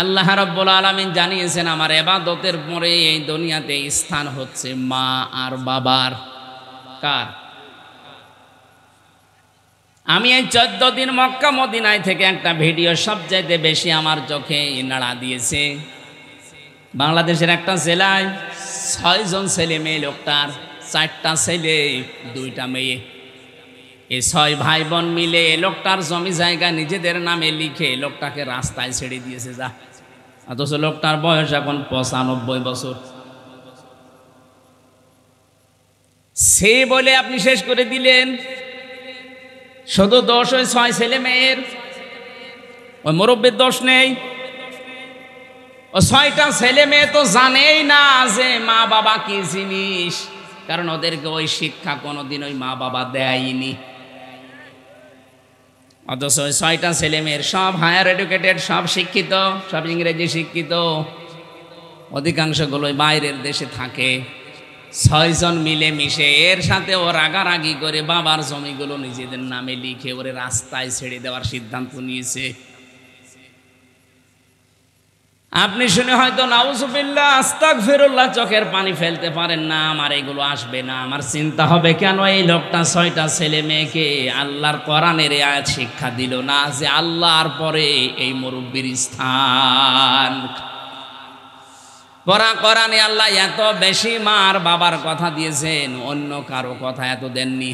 আল্লাহ রাব্বুল আলামিন জানিয়েছেন আমার ইবাদতের পরে এই দুনিয়াতে স্থান হচ্ছে মা আর বাবার। কার? আমি এই 14 দিন মক্কা মদিনায় থেকে একটা ভিডিও সবচাইতে বেশি আমার চোখে নাড়া দিয়েছে। বাংলাদেশের একটা জেলায় 6 জন ছেলে মেয়ে, লোকটার 4টা ছেলে 2টা মেয়ে, এই 6 ভাই বোন মিলে লোকটার জমি জায়গা নিজেদের নামে লিখে লোকটাকে রাস্তায় ছেড়ে দিয়েছে যা, অথচ লোকটার বয়স এখন 95 বছর। সে বলে আপনি শেষ করে দিলেন। শুধু দোষ ওই 6 ছেলে মেয়ের, ওই মুরব্বীর দোষ নেই। ও 6টা ছেলে মেয়ে তো জানেই না যে মা বাবা কি জিনিস, কারণ ওদেরকে ওই শিক্ষা কোনোদিন ওই মা বাবা দেয়নি। অথচ ওই 6টা ছেলে মেয়ের সব হায়ার এডুকেটেড, সব শিক্ষিত, সব ইংরেজি শিক্ষিত, অধিকাংশগুলোই বাইরের দেশে থাকে। 6 জন মিলে মিশে এর সাথে ও রাগারাগি করে বাবার জমিগুলো নিজেদের নামে লিখে ওরে রাস্তায় ছেড়ে দেওয়ার সিদ্ধান্ত নিয়েছে। আপনি শুনে হয়তো নাউজুবিল্লাহ আস্তাগফিরুল্লাহ চোখের পানি ফেলতে পারেন না, আমার এগুলো আসবে না। আমার চিন্তা হবে কেন এই লোকটা 6টা ছেলে মেয়েকে আল্লাহর কোরআনের আয়াত শিক্ষা দিল না যে আল্লাহর পরে এই মুরব্বির স্থান। কোরআনে আল্লাহ এত বেশি মার বাবার কথা দিয়েছেন, অন্য কারো কথা এত দেননি।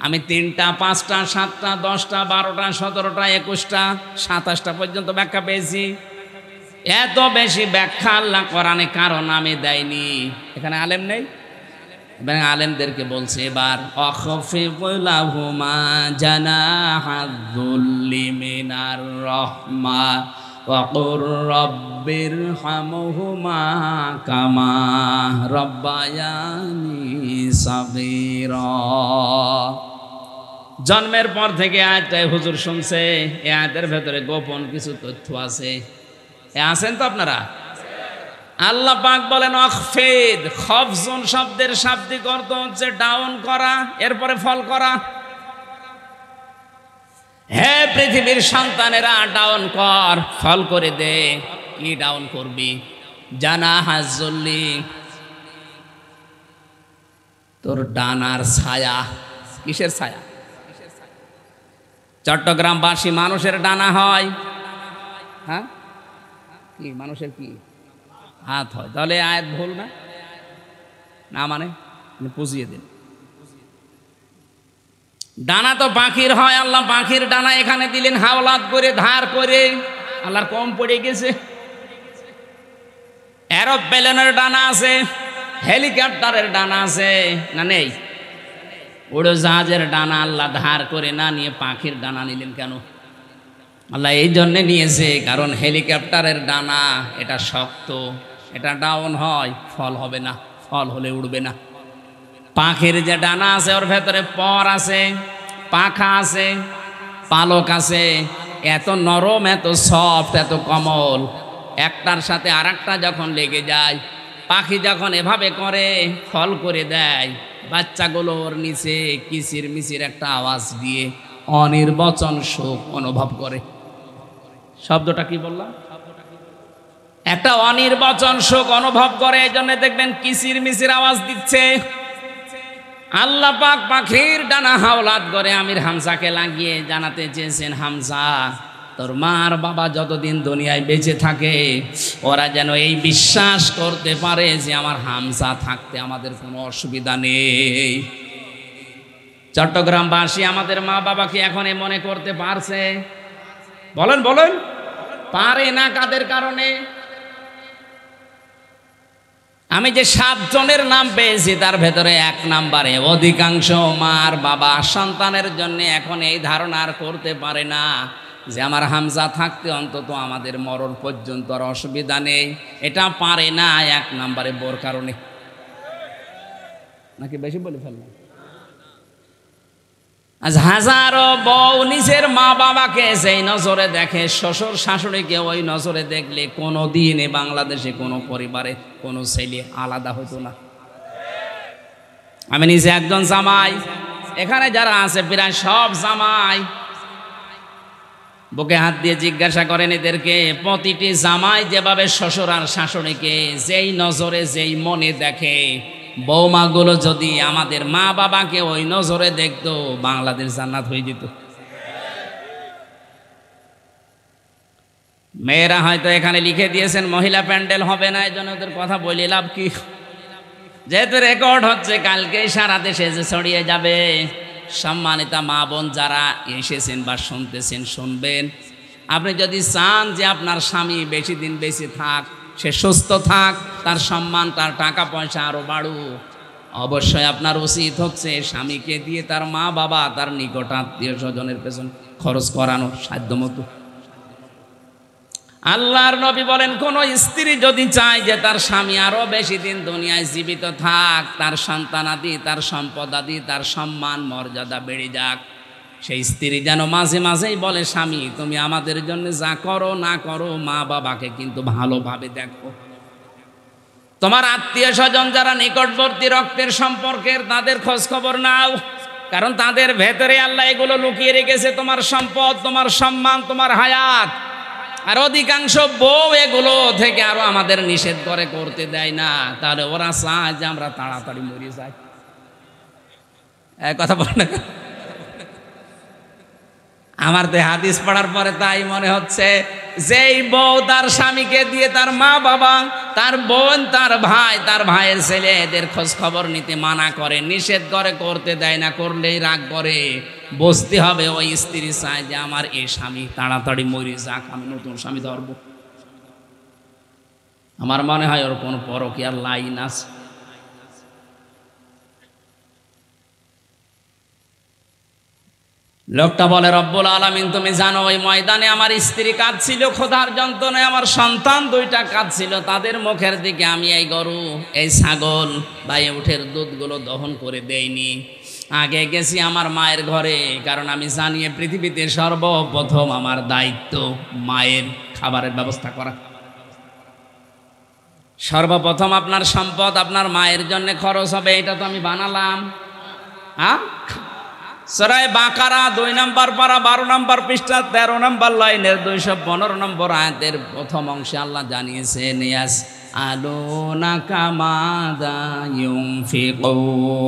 আমি 3টা 5টা 7টা 10টা 12টা 17টা 21টা 27টা পর্যন্ত ব্যাখ্যা পেয়েছি। এত বেশি ব্যাখ্যা আল্লাহ কোরআনে কারণ আমি দেয়নি। এখানে আলেম নেই, এবং আলেমদেরকে বলছে এবার অখফিদ লাহুমা জানাহাযুল্লি মিনার রাহমা ওয়া কুর রাব্বিরহামহুমা কামা রাব্বায়ানি সাগীরা। জন্মের পর থেকে আয়াতটাই হুজুর শুনছে। এই আয়াতের ভেতরে গোপন কিছু তথ্য আছে। আছেন তো আপনারা? আল্লাহ পাক বলেন অখফিদ, খফজুন শব্দের শাব্দিক অর্থ হচ্ছে ডাউন করা, এরপরে ফল করা। হে পৃথিবীর সন্তানেরা, ডাউন কর, ফল করে দে। কি ডাউন করবি? জানাহাযুল্লি, তোর ডানার ছায়া। কিসের ছায়া? চট্টগ্রামবাসী মানুষের ডানা হয়। হ্যাঁ, কি মানুষের কি হাত হয়? তাহলে আয়াত ভুল না? না মানে পুজিয়ে দিন। ডানা তো পাখির হয়, আল্লাহ পাখির ডানা এখানে দিলেন হাওলাত করে, ধার করে। আল্লাহর কম পড়ে গেছে? এরোপ্লেনের ডানা আছে, হেলিকপ্টারের ডানা আছে না নেই? উড়োজাহাজের ডানা আল্লাহ ধার করে না নিয়ে পাখির ডানা নিলেন কেন? আল্লাহ এই জন্যে নিয়েছে, কারণ হেলিকপ্টারের ডানা এটা শক্ত, এটা ডাউন হয়, ফল হবে না, ফল হলে উড়বে না। পাখির যে ডানা আছে ওর ভেতরে পর আছে, পাখা আছে, পালক আছে, এত নরম, এত সফট, এত কোমল। একটার সাথে আর একটা যখন লেগে যায়, পাখি যখন এভাবে করে ফল করে দেয়, বাচ্চাগুলো ওর নিচে কিচির মিচির একটা আওয়াজ দিয়ে অনির্বচন সুখ অনুভব করে। শব্দটা কি বললাম? একটা অনির্বচন সুখ অনুভব করে। এই জন্য দেখবেন কিচির মিচির আওয়াজ দিচ্ছে। আল্লাহ পাক পাখির ডানা হাওলাত করে আমির হামজাকে লাগিয়ে জানাতে চেয়েছেন, হামজা, তোর মার বাবা যতদিন দুনিয়ায় বেঁচে থাকে ওরা যেন এই বিশ্বাস করতে পারে যে আমার হামজা থাকতে আমাদের কোনো অসুবিধা নেই। চট্টগ্রামবাসী আমাদের মা বাবাকে এখন মনে করতে পারছে? বলেন বলেন, পারে না। কাদের কারণে? আমি যে 7 জনের নাম পেয়েছি তার ভেতরে 1 নম্বরে অধিকাংশ মার বাবা সন্তানের জন্য এখন এই ধারণা আর করতে পারে না যে আমার হামজা থাকতে অন্তত আমাদের মরণ পর্যন্ত আর অসুবিধা নেই। এটা পারে না 1 নম্বরে বোর কারণে। নাকি বেশি বলে ফেললাম? আজ হাজারো বউ নিজের মা বাবাকে সেই নজরে দেখে, শ্বশুর শাশুড়িকে ওই নজরে দেখলে কোনো দিনে বাংলাদেশে কোনো পরিবারে কোনো ছেলে আলাদা হতো না। আমি নিজে একজন জামাই, এখানে যারা আছে প্রায় সব জামাই। বুকে হাত দিয়ে জিজ্ঞাসা করেন এদেরকে, প্রতিটি জামাই যেভাবে শ্বশুর আর শাশুড়িকে যেই নজরে যেই মনে দেখে, বৌমাগুলো যদি আমাদের মা বাবাকে ওই নজরে দেখতো, বাংলাদেশ জান্নাত হয়ে যেত। মেয়েরা হয়তো এখানে লিখে দিয়েছেন মহিলা প্যান্ডেল হবে না, এই জন্য ওদের কথা বলে লাভ কি? যেহেতু রেকর্ড হচ্ছে, কালকে সারা দেশে যে ছড়িয়ে যাবে। সম্মানিতা মা বোন যারা এসেছেন বা শুনতেছেন, শুনবেন, আপনি যদি চান যে আপনার স্বামী বেশি দিন বেঁচে থাক, সে সুস্থ থাক, তার সম্মান, তার টাকা পয়সা আরো বাড়ুক, অবশ্যই আপনার উচিত হচ্ছে স্বামীকে দিয়ে তার মা বাবা, তার নিকট আত্মীয় স্বজনের পেছন খরচ করানো সাধ্য মতো। আল্লাহর নবী বলেন, কোন স্ত্রী যদি চায় যে তার স্বামী আরো বেশি দিন দুনিয়ায় জীবিত থাক, তার সন্তানাদি, তার সম্পদাদি, তার সম্মান মর্যাদা বেড়ে যাক, সেই স্ত্রী যেন মাঝে মাঝেই বলে, স্বামী তুমি আমাদের জন্য যা করো না করো, মা বাবাকে কিন্তু ভালোভাবে দেখো। তোমার আত্মীয় স্বজন যারা নিকটবর্তী রক্তের সম্পর্কের, তাদের খোঁজ খবর নাও, কারণ তাদের ভেতরে আল্লাহ এগুলো লুকিয়ে রেখেছে, তোমার সম্পদ, তোমার সম্মান, তোমার হায়াত। আর অধিকাংশ বউ এগুলো থেকে আরো আমাদের নিষেধ করে, করতে দেয় না। তাহলে ওরা চায় যে আমরা তাড়াতাড়ি মরে যাই। কথা বল না? আমার তো হাদিস পড়ার পরে তাই মনে হচ্ছে, যেই বউ তার স্বামীকে দিয়ে তার মা বাবা, তার বোন, তার ভাই, তার ভাইয়ের ছেলে এদের খোঁজ খবর নিতে মানা করে, নিষেধ করে, করতে দেয় না, করলেই রাগ করে, বুঝতে হবে ওই স্ত্রী চায় যে আমার এই স্বামী তাড়াতাড়ি মরে যাক, আমি নতুন স্বামী ধরব। আমার মনে হয় ওর কোনো পরকীয়ার লাইন আছে। লোকটা বলে, রব্বুল আলামিন তুমি জানো ওই ময়দানে আমার স্ত্রী কাঁদছিল ক্ষুধার যন্ত্রণায়, আমার সন্তান দুইটা কাঁদছিল, তাদের মুখের দিকে আমি এই গরু, এই ছাগল বা এই উটের দুধগুলো দহন করে দেইনি। আগে গেছি আমার মায়ের ঘরে, কারণ আমি জানি পৃথিবীতে সর্বপ্রথম আমার দায়িত্ব মায়ের খাবারের ব্যবস্থা করা। সর্বপ্রথম আপনার সম্পদ আপনার মায়ের জন্য খরচ হবে, এটা তো আমি বানালাম। হ্যাঁ, সূরা বাকারা ২ নম্বর পারা ১২ নম্বর পৃষ্ঠা ১৩ নম্বর লাইনের ২১৫ নম্বর আয়াতের প্রথম অংশে আল্লাহ জানিয়েছেন, ইয়াসআলুনাকা মাযা ইউনফিকুন।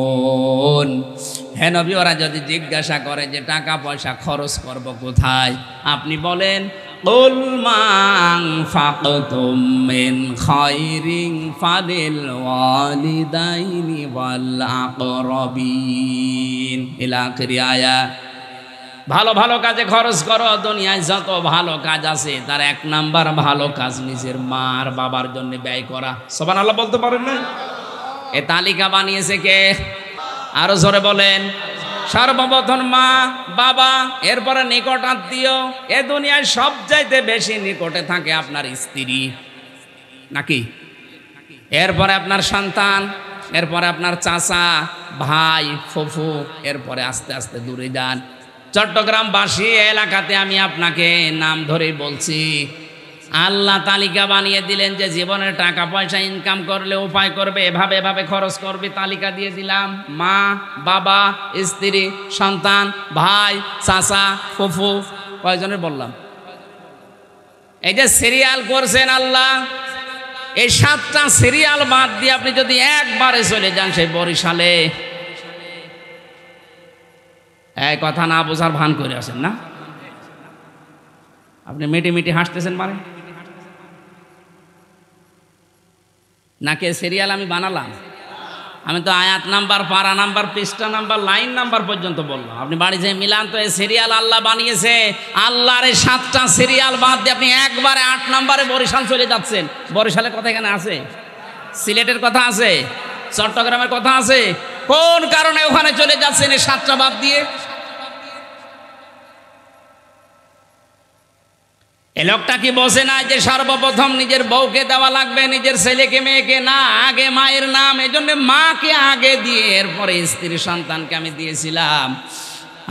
হে নবী, ওরা যদি জিজ্ঞাসা করে যে টাকা পয়সা খরচ করব কোথায়, আপনি বলেন, কুল মা আনফাকতুম মিন খায়রিন ফালিল ওয়ালিদাইনি ওয়াল আকরাবিন ইলা আখিরি আয়াত। ভালো ভালো কাজে খরচ করো। দুনিয়ায় যত ভালো কাজ আছে তার ১ নাম্বার ভালো কাজ নিজের মা আর বাবার জন্য ব্যয় করা। সুবহানাল্লাহ বলতে পারেন না? এ তালিকা বানিয়েছে কে? আরো জোরে বলেন। সর্বপ্রথম মা বাবা, এরপরে নিকট আত্মীয়। এ দুনিয়ায় সবচাইতে বেশি নিকটে থাকে আপনার স্ত্রী, নাকি? এরপরে আপনার সন্তান, এরপরে আপনার চাচা, ভাই, ফুফু, এরপরে আস্তে আস্তে দূরে যান। চট্টগ্রামবাসী এলাকাতে আমি আপনাকে নাম ধরে বলছি, আল্লাহ তালিকা বানিয়ে দিলেন যে জীবনের টাকা পয়সা ইনকাম করলে উপায় করবে, এভাবে এভাবে খরচ করবে, তালিকা দিয়ে দিলাম। মা বাবা, স্ত্রী, সন্তান, ভাই, চাচা, ফুফু, কয়জনের বললাম? এই যে সিরিয়াল করছেন আল্লাহ, এই 7টা সিরিয়াল বাদ দিয়ে আপনি যদি একবারে চলে যান সেই বরিশালে, এই কথা না বোঝার ভান করে আছেন না? আপনি মিটি মিটি হাসতেছেন মানে নাকি? সিরিয়াল আমি বানালাম? আমি তো আয়াত নাম্বার, পারা নাম্বার, পৃষ্ঠা নাম্বার, লাইন নাম্বার পর্যন্ত বললাম। আপনি বাড়ি যেয়ে মিলান তো। এই সিরিয়াল আল্লাহ বানিয়েছে। আল্লাহর এই 7টা সিরিয়াল বাদ দিয়ে আপনি একবারে 8 নাম্বারে বরিশাল চলে যাচ্ছেন। বরিশালের কথা এখানে আছে, সিলেটের কথা আছে, চট্টগ্রামের কথা আছে। কোন কারণে ওখানে চলে যাচ্ছেন এই 7টা বাদ দিয়ে? এ লোকটা কি বোঝে না যে সর্বপ্রথম নিজের বউকে দেওয়া লাগবে, নিজের ছেলেকে মেয়েকে না, আগে মায়ের নাম। এই জন্য মাকে আগে দিয়ে এরপরে স্ত্রী সন্তানকে আমি দিয়েছিলাম।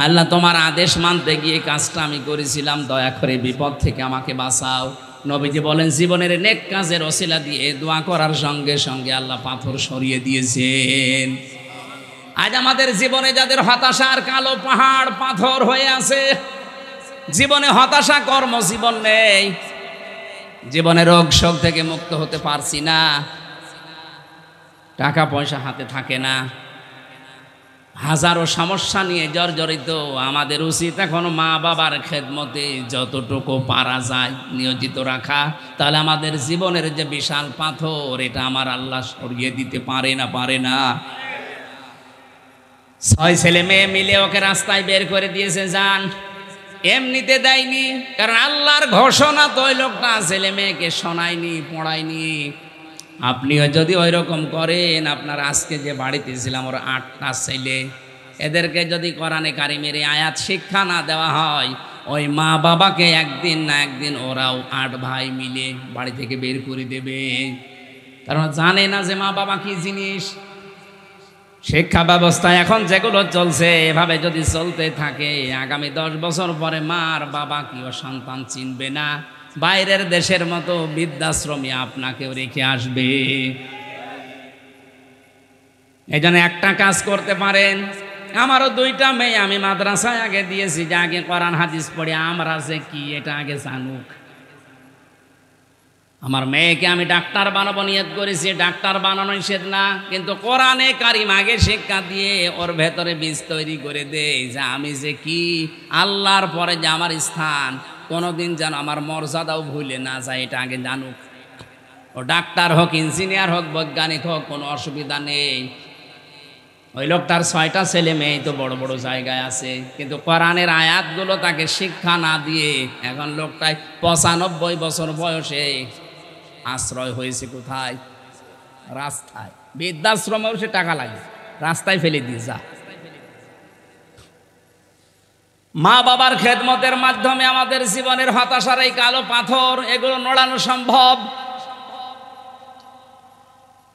আল্লাহ, তোমার আদেশ মানতে গিয়ে কাজটা আমি করেছিলাম, দয়া করে বিপদ থেকে আমাকে বাঁচাও। নবীজি বলেন, জীবনের নেক কাজের ওসিলা দিয়ে দোয়া করার সঙ্গে সঙ্গে আল্লাহ পাথর সরিয়ে দিয়েছেন। আজ আমাদের জীবনে যাদের হতাশার কালো পাহাড় পাথর হয়ে আছে, জীবনে হতাশা, কর্মজীবন নেই, জীবনে রোগ শোক থেকে মুক্ত হতে পারছি না, টাকা পয়সা হাতে থাকে না, হাজারো সমস্যা নিয়ে জর্জরিত। আমাদের উচিত এখন মা বাবার খেদমতে যতটুকু পারা যায় নিয়োজিত রাখা। তাহলে আমাদের জীবনের যে বিশাল পাথর, এটা আমার আল্লাহ সরিয়ে দিতে পারে না? পারে না? 6 ছেলে মেয়ে মিলে ওকে রাস্তায় বের করে দিয়েছে, যান। এমনিতে দেয়নি, কারণ আল্লাহর ঘোষণা তো ওই লোকটা ছেলে মেয়েকে শোনায়নি, পড়ায়নি। আপনিও যদি ওই রকম করেন, আপনার আজকে যে বাড়িতে ছিলাম ওর 8টা ছেলে, এদেরকে যদি কোরআনে কারিমের আয়াত শিক্ষা না দেওয়া হয়, ওই মা বাবাকে একদিন না একদিন ওরাও 8 ভাই মিলে বাড়ি থেকে বের করে দেবে। কারণ জানে না যে মা বাবা কি জিনিস। শিক্ষা ব্যবস্থা এখন যেগুলো চলছে, এভাবে যদি চলতে থাকে, আগামী 10 বছর পরে মা আর বাবা কি ও সন্তান চিনবে না। বাইরের দেশের মতো বৃদ্ধাশ্রমে আপনাকেও রেখে আসবে। এই জন্য একটা কাজ করতে পারেন। আমারও 2টা মেয়ে আমি মাদ্রাসায় আগে দিয়েছি, যে আগে কোরআন হাদিস পড়ে আমরা যে কি এটা আগে জানুক। আমার মেয়েকে আমি ডাক্তার বানাবো নিয়ত করেছি, ডাক্তার বানানো নিষেধ না, কিন্তু কোরআনে কারিম আগে শিক্ষা দিয়ে ওর ভেতরে বীজ তৈরি করে দেয় যে আমি যে কি, আল্লাহর পরে যে আমার স্থান, কোনোদিন যেন আমার মর্যাদাও ভুলে না যায়, এটা আগে জানুক। ও ডাক্তার হোক, ইঞ্জিনিয়ার হোক, বৈজ্ঞানিক হোক, কোনো অসুবিধা নেই। ওই লোকটার 6টা ছেলে মেয়ে তো বড় বড় জায়গায় আছে, কিন্তু কোরআনের আয়াতগুলো তাকে শিক্ষা না দিয়ে এখন লোকটাই 95 বছর বয়সে আশ্রয় হয়েছে কোথায়? রাস্তায়। বৃদ্ধাশ্রমেও সে টাকা লাগে, রাস্তায় ফেলে দিয়ে যা। মা বাবার খেদমতের মাধ্যমে আমাদের জীবনের হতাশার এই কালো পাথর, এগুলো নড়ানো সম্ভব।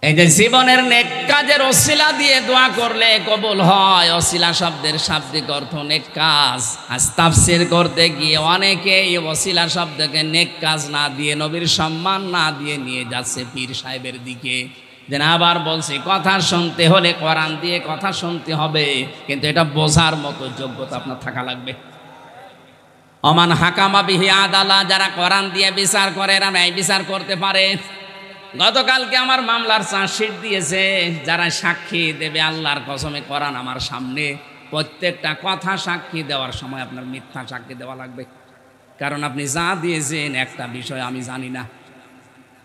এই যে জীবনের নেক কাজের ওসিলা দিয়ে দোয়া করলে কবুল হয়, ওসিলা শব্দের শাব্দিক অর্থ নেক কাজ। আজ তাফসীর করতে গিয়ে অনেকে এই ওসিলা শব্দকে নেক কাজ না দিয়ে, নবীর সম্মান না দিয়ে নিয়ে যাচ্ছে পীর সাহেবের দিকে। যেন আবার বলছি, কথা শুনতে হলে কোরআন দিয়ে কথা শুনতে হবে, কিন্তু এটা বোঝার মতো যোগ্যতা আপনার থাকা লাগবে। অমান হাকামা বিহি আদালা, যারা কোরআন দিয়ে বিচার করে এরা ন্যায় বিচার করতে পারে। গতকালকে আমার মামলার চার্জশিট দিয়েছে, যারা সাক্ষী দেবে আল্লাহর কসমে কোরআন আমার সামনে, প্রত্যেকটা কথা সাক্ষী দেওয়ার সময় আপনার মিথ্যা সাক্ষী দেওয়া লাগবে, কারণ আপনি যা দিয়েছেন একটা বিষয় আমি জানি না।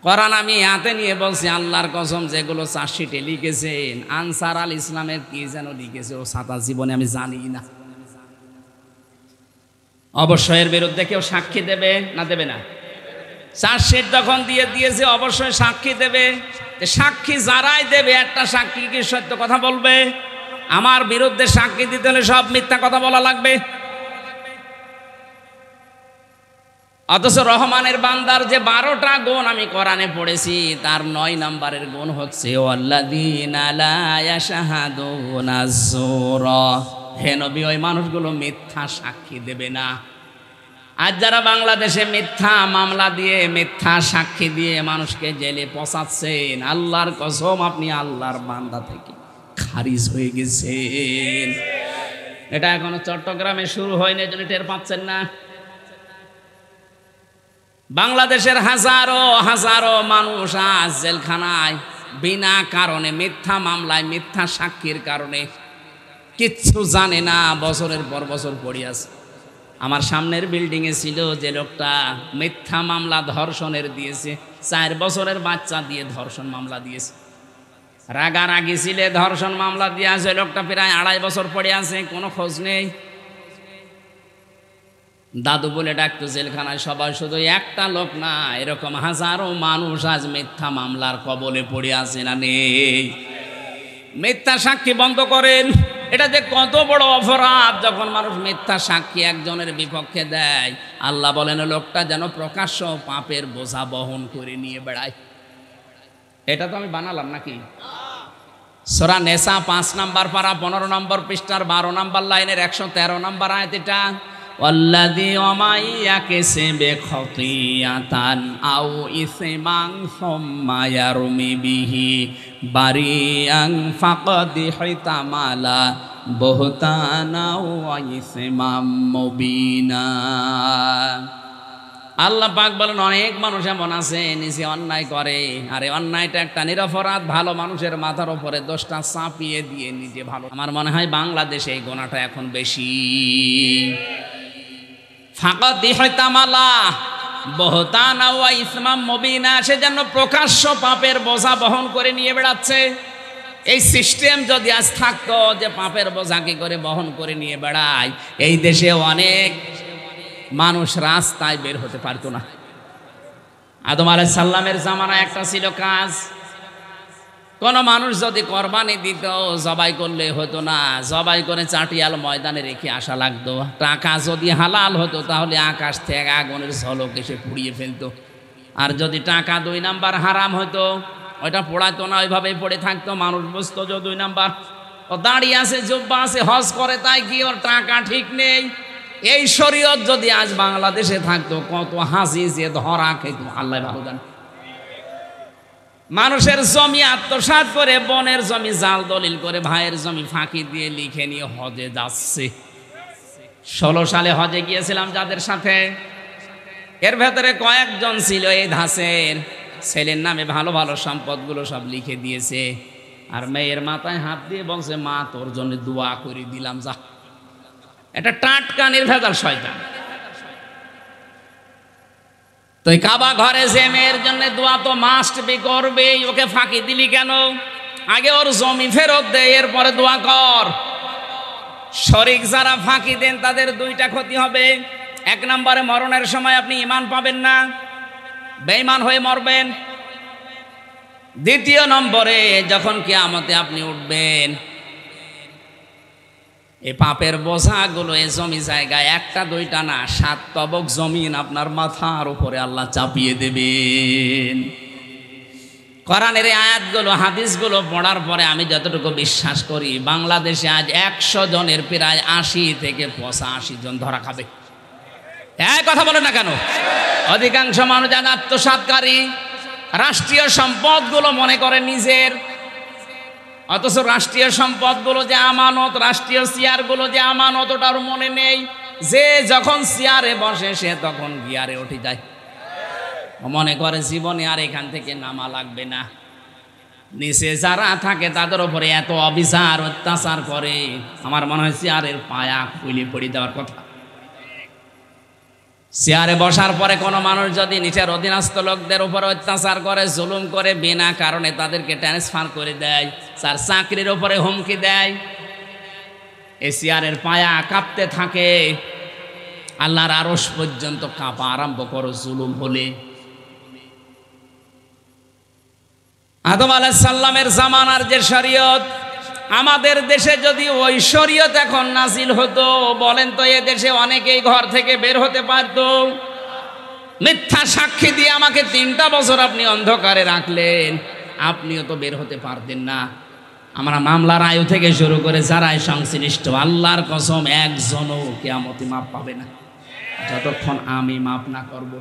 কোরআন আমি হাতে নিয়ে বলছি, আল্লাহর কসম যেগুলো চার্জশিটে লিখেছেন, আনসার আল ইসলামের কি যেন লিখেছে, ও সাদা জীবনে আমি জানি না। অবশ্যই এর বিরুদ্ধে কেউ সাক্ষী দেবে না, দেবে না? চার্জশিট যখন দিয়েছে অবশ্যই সাক্ষী দেবে। সাক্ষী যারাই দেবে, একটা সাক্ষী কি সত্য কথা বলবে? আমার বিরুদ্ধে সাক্ষী দিতে হলে সব মিথ্যা কথা বলা লাগবে। অথচ রহমানের বান্দার যে 12টা গুণ আমি কোরআনে পড়েছি, তার 9 নম্বরের গুণ হচ্ছে ওয়াল্লাযীনা লা ইয়াশহাদুনা যুর। হে নবী, ওই মানুষগুলো মিথ্যা সাক্ষী দেবে না। আজ যারা বাংলাদেশে মিথ্যা মামলা দিয়ে, মিথ্যা সাক্ষী দিয়ে মানুষকে জেলে পচাচ্ছেন, আল্লাহর কসম আপনি আল্লাহর বান্দা থেকে খারিজ হয়ে গেছেন। এটা এখনো চট্টগ্রামে শুরু হয়নি, এজন্য টের পাচ্ছেন না। বাংলাদেশের হাজারো হাজারো মানুষ আজ জেলখানায় বিনা কারণে, মিথ্যা মামলায়, মিথ্যা সাক্ষীর কারণে, কিচ্ছু জানে না, বছরের পর বছর পড়ে আছে। আমার সামনের বিল্ডিংয়ে ছিল যে লোকটা মিথ্যা মামলা ধর্ষণের দিয়েছে, 4 বছরের বাচ্চা দিয়ে ধর্ষণ মামলা দিয়েছে। রাগারাগি ছিলে ধর্ষণ মামলা দিয়ে আছে, লোকটা প্রায় 2.5 বছর পড়ে আছে, কোনো খোঁজ নেই। দাদু বলে ডাকতো জেলখানায় সবাই, শুধু একটা লোক না, এরকম হাজারো মানুষ আজ মিথ্যা মামলার কবলে পড়ে আছে না নেই? মিথ্যা সাক্ষী বন্ধ করেন। এটা যে কত বড় অপরাধ যখন মানুষ মিথ্যা সাক্ষী একজনের বিপক্ষে দেয়। আল্লাহ বলেন লোকটা যেন প্রকাশ্য পাপের বোঝা বহন করে নিয়ে বেড়ায়। এটা তো আমি বানালাম নাকি? সূরা নেসা 5 নম্বর পারা 15 নম্বর পৃষ্ঠার 12 নম্বর লাইনের 113 নম্বর আয়াত। এটা ওয়াল্লাযী ওয়ামাইয়াকাসিবে খতিয়াতান আও ইসমান সুম্মা ইয়ারমি বিহি বারিআন ফাকাদ হিতামালা বুহতানা ওয়া ইসমাম মুবিনা। আল্লাহ পাক বলেন অনেক মানুষ এমন আছে নিজে অন্যায় করে, আরে অন্যায়টা একটা নিরপরাধ, ভালো মানুষের মাথার উপরে দোষটা চাপিয়ে দিয়ে নিজে ভালো। আমার মনে হয় বাংলাদেশে এই গোনাটা এখন বেশি। ফাকাদ হিতামালা বুহতানা ওয়া ইসমাম মুবিনা, সেজন্য প্রকাশ্য পাপের বোঝা বহন করে নিয়ে বেড়াচ্ছে। এই সিস্টেম যদি আজ থাকতো যে পাপের বোঝা কি করে বহন করে নিয়ে বেড়ায়, এই দেশে অনেক মানুষ রাস্তায় বের হতে পারতো না। আদম আলাইহিস সালামের জামানায় একটা ছিল কাজ, কোন মানুষ যদি কোরবানি দিত, জবাই করলে হতো না, জবাই করে চাটিয়াল ময়দানে রেখে আসা লাগতো। টাকা যদি হালাল হতো তাহলে আকাশ থেকে আগুনের ঝলক এসে পুড়িয়ে ফেলতো। আর যদি টাকা 2 নাম্বার হারাম হতো, ওইটা পোড়াতো না, ওইভাবেই পড়ে থাকতো। মানুষ বুঝতো যে 2 নাম্বার, ও দাঁড়িয়ে আছে, জুব্বা আছে, হজ করে, তাই কি ওর টাকা ঠিক নেই। এই শরীয়ত যদি আজ বাংলাদেশে থাকতো, কত হাসি যে ধরা খেত আল্লাহ ভালো জানে। মানুষের জমি আত্মসাৎ করে, বনের জমি জাল দলিল করে, ভাইয়ের জমি ফাঁকি দিয়ে লিখে নিয়ে হজে যাচ্ছে। 16 সালে হজে গিয়েছিলাম যাদের সাথে, এর ভেতরে কয়েকজন ছিল এই ধাসের, ছেলের নামে ভালো ভালো সম্পদগুলো সব লিখে দিয়েছে, আর মেয়ের মাথায় হাত দিয়ে বলছে, মা তোর জন্য দোয়া করে দিলাম, যা। এটা টাটকা নির্ভেজাল শয়তান। তো এই কাবা ঘরে যে মেয়ের জন্য দোয়া তো মাস্ট বি করবে, ওকে ফাঁকি দিলি কেন? আগে ওর জমি ফেরত দে, এরপরে দোয়া কর। শরীক যারা ফাঁকি দেন তাদের দুইটা ক্ষতি হবে। এক নম্বরে মরণের সময় আপনি ঈমান পাবেন না, বেঈমান হয়ে মরবেন। দ্বিতীয় নম্বরে যখন কিয়ামতে আপনি উঠবেন, এই পাপের বোঝাগুলো এই জমি জায়গায় একটা দুইটা না, 7 তবক জমিন আপনার মাথার উপরে আল্লাহ চাপিয়ে দেবেন। কোরআনের এই আয়াতগুলো হাদিসগুলো পড়ার পরে আমি যতটুকু বিশ্বাস করি, বাংলাদেশে আজ 100 জনের প্রায় 80 থেকে 85 জন ধরা খাবে। এই কথা বলে না কেন? অধিকাংশ মানুষ আজ আত্মসাৎকারী, রাষ্ট্রীয় সম্পদগুলো মনে করে নিজের, অথচ রাষ্ট্রীয় সম্পদগুলো যে আমানত, রাষ্ট্রীয় চেয়ারগুলো যে আমানত, ওটার মনে নেই। যে যখন চেয়ারে বসে সে তখন গিয়ারে উঠে যায়, মনে করে জীবনে আর এখান থেকে নামা লাগবে না। নিচে যারা থাকে তাদের উপরে এত অবিচার অত্যাচার করে, আমার মনে হয় চেয়ারের পায়া খুলে পড়ে দেওয়ার কথা। চেয়ারে বসার পরে কোনো মানুষ যদি নিচের অধীনস্থ লোকদের উপরে অত্যাচার করে, জুলুম করে, বিনা কারণে তাদেরকে ট্রান্সফার করে দেয়, তার চাকরির উপরে হুমকি দেয়, এই চেয়ারের পায়া কাঁপতে থাকে, আল্লাহর আরশ পর্যন্ত কাঁপা আরম্ভ করো জুলুম হলে। আদম আলাইহিস সালামের জামানার যে শরীয়ত, আমাদের দেশে যদি ওই শরীয়ত এখন নাজিল হতো, বলেন তো এ দেশে অনেকেই ঘর থেকে বের হতে পারত? মিথ্যা সাক্ষী দিয়ে আমাকে 3টা বছর আপনি অন্ধকারে রাখলেন, আপনিও তো বের হতে পারতেন না। আমরা মামলার আয়ু থেকে শুরু করে যারাই সংশ্লিষ্ট, আল্লাহর কসম একজনও কিয়ামতে মাপ পাবে না যতক্ষণ আমি মাপ না করব।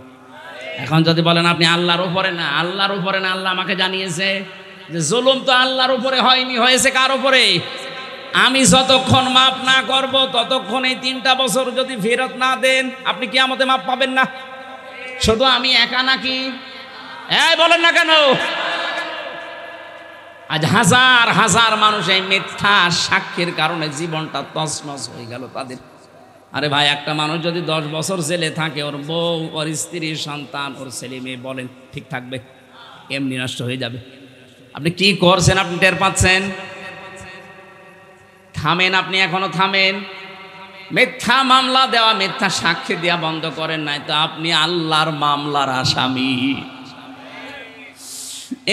এখন যদি বলেন আপনি আল্লাহর উপরে না, আল্লাহর উপরে না, আল্লাহ আমাকে জানিয়েছে যে জুলুম তো আল্লাহর উপরে হয়নি, হয়েছে কার উপরে? আমি যতক্ষণ মাপ না করব ততক্ষণ এই 3টা বছর যদি ফেরত না দেন, আপনি কিয়ামতে মাপ পাবেন না। শুধু আমি একা নাকি? এই বলেন না কেন? আজ হাজার হাজার মানুষ এই মিথ্যা সাক্ষীর কারণে জীবনটা তছনছ হয়ে গেল তাদের। আরে ভাই, একটা মানুষ যদি 10 বছর জেলে থাকে, ওর বউ, ওর স্ত্রী, সন্তান, ওর ছেলে মেয়ে, বলেন ঠিক থাকবে? এমনি নষ্ট হয়ে যাবে। আপনি কি করছেন আপনি টের পাচ্ছেন? থামেন, আপনি এখনো থামেন। মিথ্যা মামলা দেওয়া, মিথ্যা সাক্ষী দেওয়া বন্ধ করেন নাই তো আপনি আল্লাহর মামলার আসামি।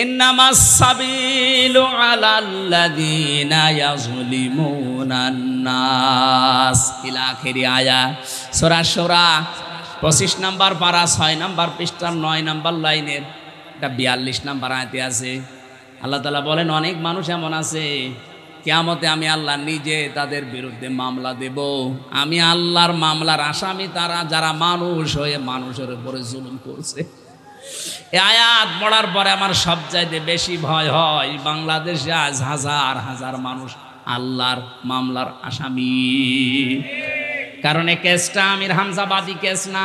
ইন্নামাস সাবিলু আলাল্লাযীনা ইয়াযলিমুনান নাস ইলা আখিরি আয়াত। সূরা শূরা 25 নম্বর পারা 6 নম্বর পৃষ্ঠার 9 নম্বর লাইনের এটা 42 নম্বর আয়াতে আছে। আল্লাহ তাআলা বলেন, অনেক মানুষ এমন আছে কিয়ামতে আমি আল্লাহ নিজে তাদের বিরুদ্ধে মামলা দেব। আমি আল্লাহর মামলার আসামি তারা যারা মানুষ হয়ে মানুষের উপরে জুলুম করছে। এই আয়াত পড়ার পরে আমার সবচাইতে বেশি ভয় হয় বাংলাদেশে আজ হাজার হাজার মানুষ আল্লাহর মামলার আসামি। কারণ এই কেসটা আমির হামজাবাদী কেস না,